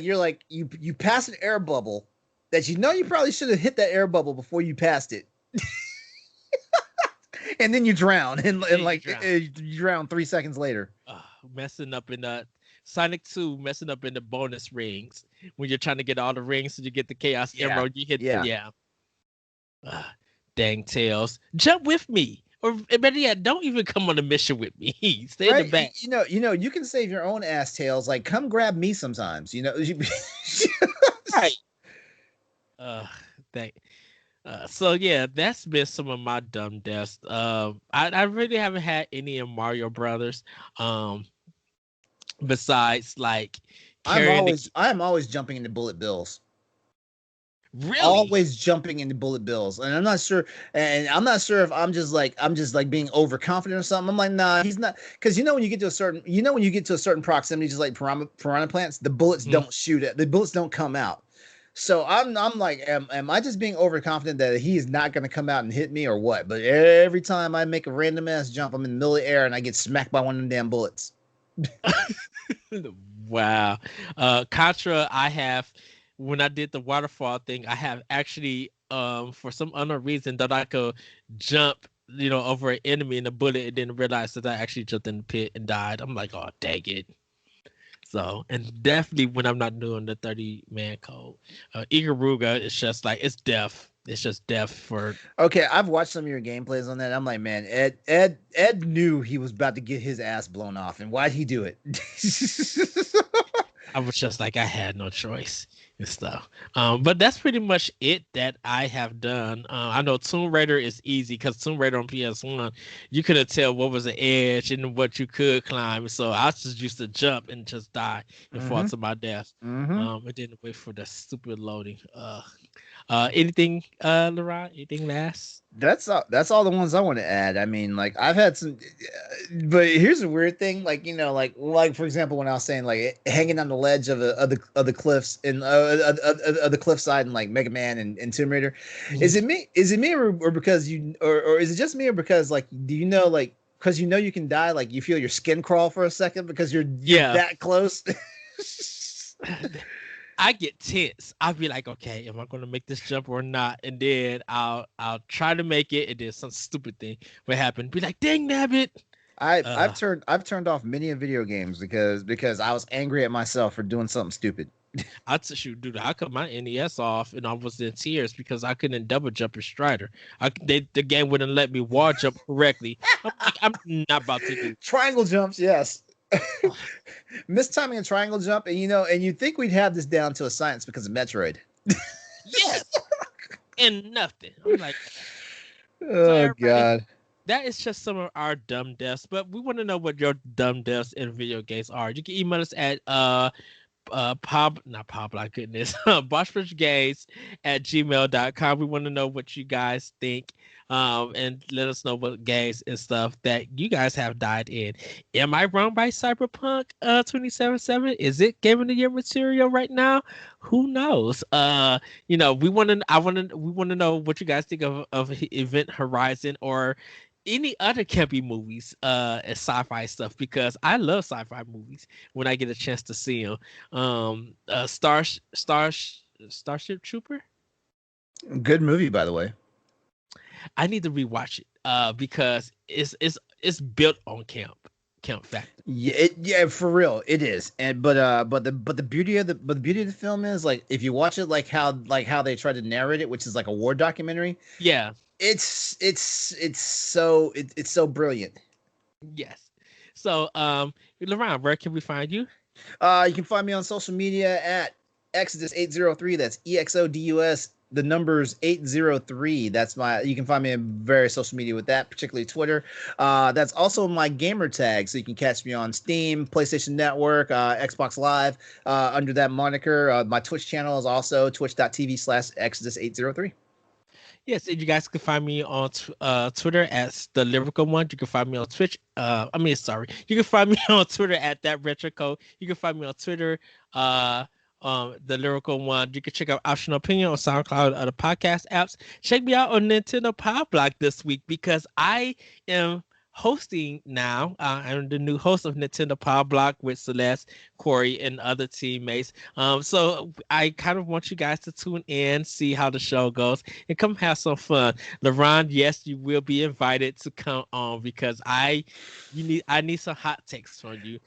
you're like you pass an air bubble that you probably should have hit that air bubble before you passed it. And then you drown you drown 3 seconds later. Messing up in the Sonic 2, messing up in the bonus rings when you're trying to get all the rings so you get the Chaos Emerald. You hit dang Tails. Jump with me. Or better yet, don't even come on a mission with me. Stay in the back. You can save your own ass, Tails. Like, come grab me sometimes. Right. So yeah, that's been some of my dumb deaths. I really haven't had any in Mario Brothers. Besides like I'm always jumping into bullet bills. Really? always jumping into bullet bills, and I'm not sure if I'm just like being overconfident or something. I'm like, nah, he's not, because when you get to a certain, when you get to a certain proximity, just like piranha plants, the bullets Mhm. don't shoot at, the bullets don't come out. So I'm like, am I just being overconfident that he is not going to come out and hit me or what? But every time I make a random ass jump, I'm in the middle of the air and I get smacked by one of them damn bullets. Wow. Contra, I have, when I did the waterfall thing, I have actually, for some unknown reason, that I could jump, over an enemy in a bullet, and then realize that I actually jumped in the pit and died. I'm like, oh, dang it. So, and definitely when I'm not doing the 30-man code, Ikaruga is just like, it's death. It's just death for. Okay, I've watched some of your gameplays on that. I'm like, man, Ed knew he was about to get his ass blown off, and why'd he do it? I was just like, I had no choice and stuff. But that's pretty much it that I have done. I know Tomb Raider is easy because Tomb Raider on PS1, you couldn't tell what was the edge and what you could climb. So I just used to jump and just die and fall to my death. And then wait for the stupid loading. Anything, LeRon? Anything last? That's all the ones I want to add. I mean, like I've had some, but here's a weird thing. Like like for example, when I was saying like hanging on the ledge of the cliffs in of the cliffside in like Mega Man and Tomb Raider, is it me? Is it me or because or is it just me or because like do you know like because you can die, like you feel your skin crawl for a second because you're that close. I get tense. I'll be like, okay, am I gonna make this jump or not? And then I'll try to make it, and then some stupid thing will happen. Be like, dang nabbit. I've turned off many video games because I was angry at myself for doing something stupid. Shoot, dude, I cut my NES off and I was in tears because I couldn't double jump in Strider. The game wouldn't let me wall jump correctly. I'm like, I'm not about to do triangle jumps, yes. Mistiming a triangle jump, and you think we'd have this down to a science because of Metroid. Yes. And nothing. I'm like, oh god. That is just some of our dumb deaths, but we want to know what your dumb deaths in video games are. You can email us at boshbridgegames@gmail.com. We want to know what you guys think, and let us know what games and stuff that you guys have died in. Am I wrong by Cyberpunk 2077? Is it Game of the Year material right now? Who knows? We want to know what you guys think of Event Horizon or any other campy movies and sci-fi stuff, because I love sci-fi movies when I get a chance to see them. Starship Trooper, good movie, by the way. I need to rewatch it because it's built on camp factor. Yeah, for real, it is. And but the beauty of the film is like if you watch it like how they try to narrate it, which is like a war documentary. Yeah. It's so brilliant. Yes. So, LeRon, where can we find you? You can find me on social media at Exodus803. That's EXODUS. The numbers 803. That's you can find me in various social media with that, particularly Twitter. That's also my gamer tag, so you can catch me on Steam, PlayStation Network, Xbox Live under that moniker. My Twitch channel is also twitch.tv/Exodus803. Yes, and you guys can find me on Twitter as the Lyrical One. You can find me on Twitch. You can find me on Twitter at that retro code. You can find me on Twitter, the Lyrical One. You can check out Optional Opinion on SoundCloud and other podcast apps. Check me out on Nintendo Power Block this week because I am hosting now. I'm the new host of Nintendo Power Block with Celeste, Corey, and other teammates. So I kind of want you guys to tune in, see how the show goes, and come have some fun. LeRon, yes, you will be invited to come on because I need some hot takes from you.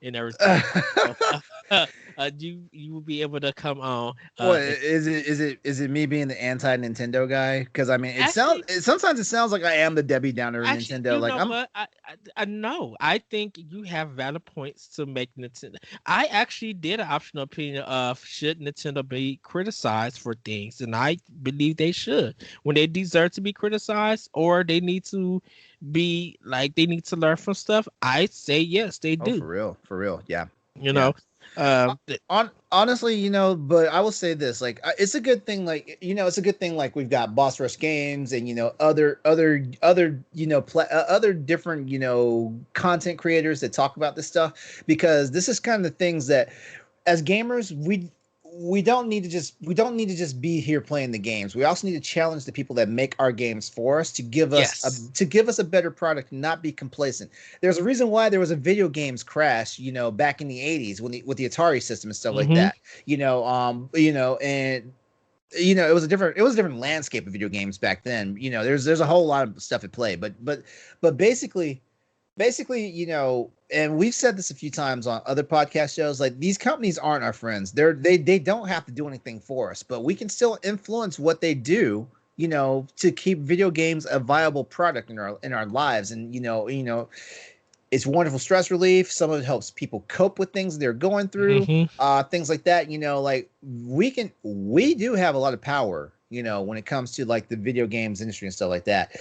And everything. You will be able to come on. Is it me being the anti Nintendo guy? Because I mean, sometimes it sounds like I am the Debbie Downer of Nintendo. Like I know. I think you have valid points to make Nintendo. I actually did an optional opinion of should Nintendo be criticized for things, and I believe they should when they deserve to be criticized, or they need to be like they need to learn from stuff. I say yes, they do. For real, yeah. You know, Honestly, but I will say this, like, it's a good thing, like, it's a good thing, like, we've got Boss Rush Games and, other different, content creators that talk about this stuff, because this is kind of the things that, as gamers, we don't need to just be here playing the games. We also need to challenge the people that make our games for us to give us Yes. a better product and not be complacent. There's a reason why there was a video games crash, back in the 80s with the Atari system and stuff like Mm-hmm. that. And it was a different landscape of video games back then. There's a whole lot of stuff at play, but basically, and we've said this a few times on other podcast shows, like, these companies aren't our friends. They don't have to do anything for us, but we can still influence what they do, to keep video games a viable product in our lives. And it's wonderful stress relief. Some of it helps people cope with things they're going through, Mm-hmm. things like that. Like, we do have a lot of power, when it comes to, like, the video games industry and stuff like that.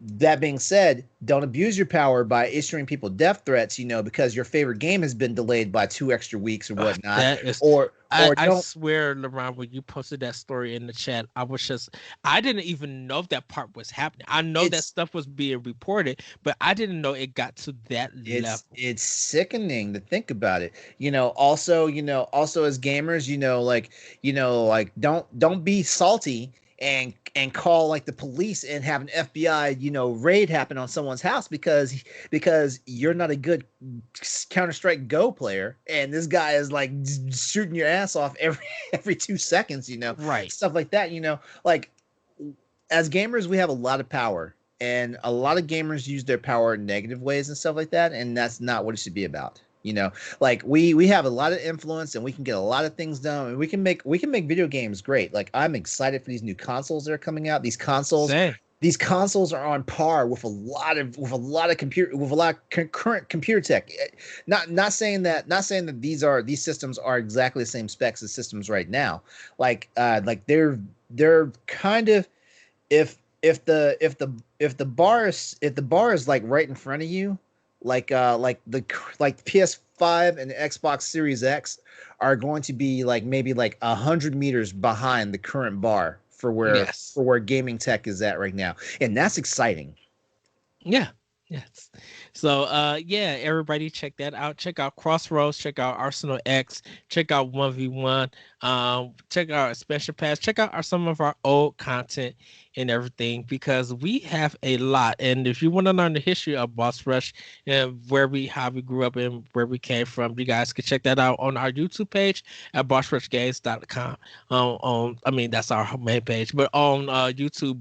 That being said, don't abuse your power by issuing people death threats, because your favorite game has been delayed by 2 extra weeks or whatnot. That is, or I don't. swear, LeRon, when you posted that story in the chat, I didn't even know that part was happening. I know that It's stuff was being reported, but I didn't know it got to that level. it's sickening to think about it. Also as gamers, like, don't be salty and call, like, the police and have an FBI, raid happen on someone's house because you're not a good Counter-Strike Go player, and this guy is, like, shooting your ass off every 2 seconds, Right. stuff like that. Like, as gamers, we have a lot of power, and a lot of gamers use their power in negative ways and stuff like that, and that's not what it should be about. Like, we have a lot of influence, and we can get a lot of things done, and we can make video games great. Like, I'm excited for these new consoles that are coming out. These consoles are on par with a lot of current computer tech. Not saying that these systems are exactly the same specs as systems right now. Like they're kind of, if the bar is like right in front of you, like the PS5 and the Xbox Series X are going to be, like, maybe like 100 meters behind the current bar for where gaming tech is at right now, and that's exciting. Yeah. Yes. So yeah, everybody check that out. Check out Crossroads, check out Arsenal X, check out 1v1, check out our special pass, check out some of our old content and everything, because we have a lot. And if you want to learn the history of Boss Rush and how we grew up and where we came from, you guys can check that out on our YouTube page at bossrushgames.com. That's our main page, but on YouTube,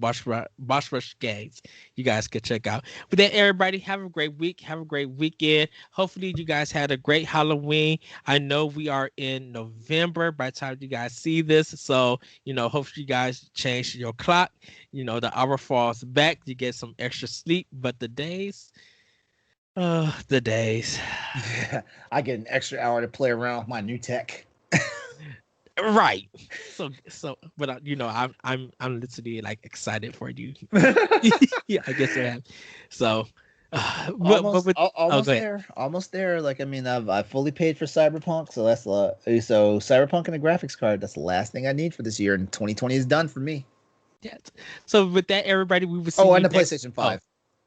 Boss Rush Games, you guys can check out. But then, everybody, have a great week, have a great weekend. Hopefully you guys had a great Halloween. I know we are in November by the time you guys see this, so hopefully you guys change your clock. The hour falls back, you get some extra sleep, but the days. Yeah, I get an extra hour to play around with my new tech. Right. But I'm literally, like, excited for you. Yeah, I guess I am. So, almost there. Like, I've fully paid for Cyberpunk, so that's so Cyberpunk and a graphics card. That's the last thing I need for this year, and 2020 is done for me. Yeah. So with that, everybody, we will see. Oh, and the PlayStation 5.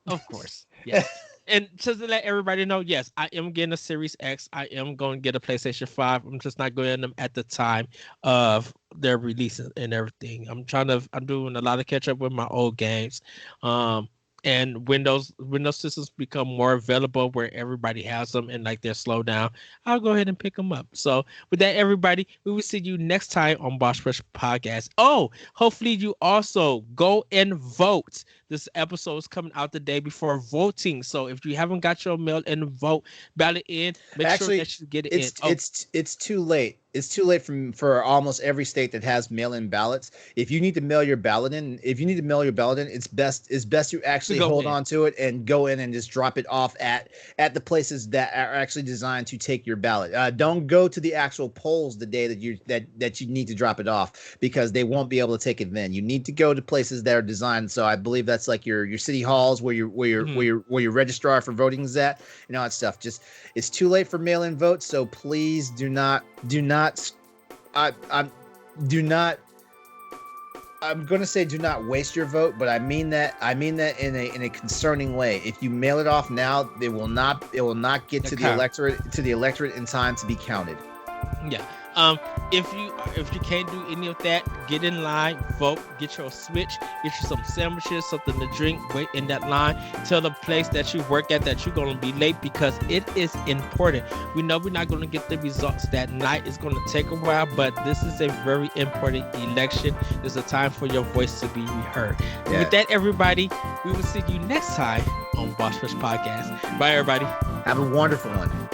Oh, of course. Yes. And just to let everybody know, yes, I am getting a Series X. I am going to get a PlayStation 5. I'm just not getting them at the time of their release and everything. I'm doing a lot of catch up with my old games. And Windows systems become more available where everybody has them, and, like, they're slowed down, I'll go ahead and pick them up. So with that, everybody, we will see you next time on Boss Rush Podcast. Oh, hopefully you also go and vote. This episode is coming out the day before voting. So if you haven't got your mail and vote ballot in, make sure that you get it in. It's too late. It's too late for almost every state that has mail-in ballots. If you need to mail your ballot in, it's best you actually hold on to it and go in and just drop it off at the places that are actually designed to take your ballot. Don't go to the actual polls the day that you need to drop it off, because they won't be able to take it then. You need to go to places that are designed. So I believe that's like your city halls where your registrar for voting is at, and all that stuff. Just it's too late for mail-in votes, so please do not. I'm gonna say do not waste your vote, but I mean that in a concerning way. If you mail it off now, it will not get to the electorate in time to be counted. Yeah. If you can't do any of that, get in line, vote, get your switch, get you some sandwiches, something to drink, wait in that line. Tell the place that you work at that you're gonna be late because it is important. We know we're not gonna get the results that night. It's gonna take a while, but this is a very important election. There's a time for your voice to be heard. Yeah. With that, everybody, we will see you next time on Boss Rush Podcast. Bye, everybody. Have a wonderful one.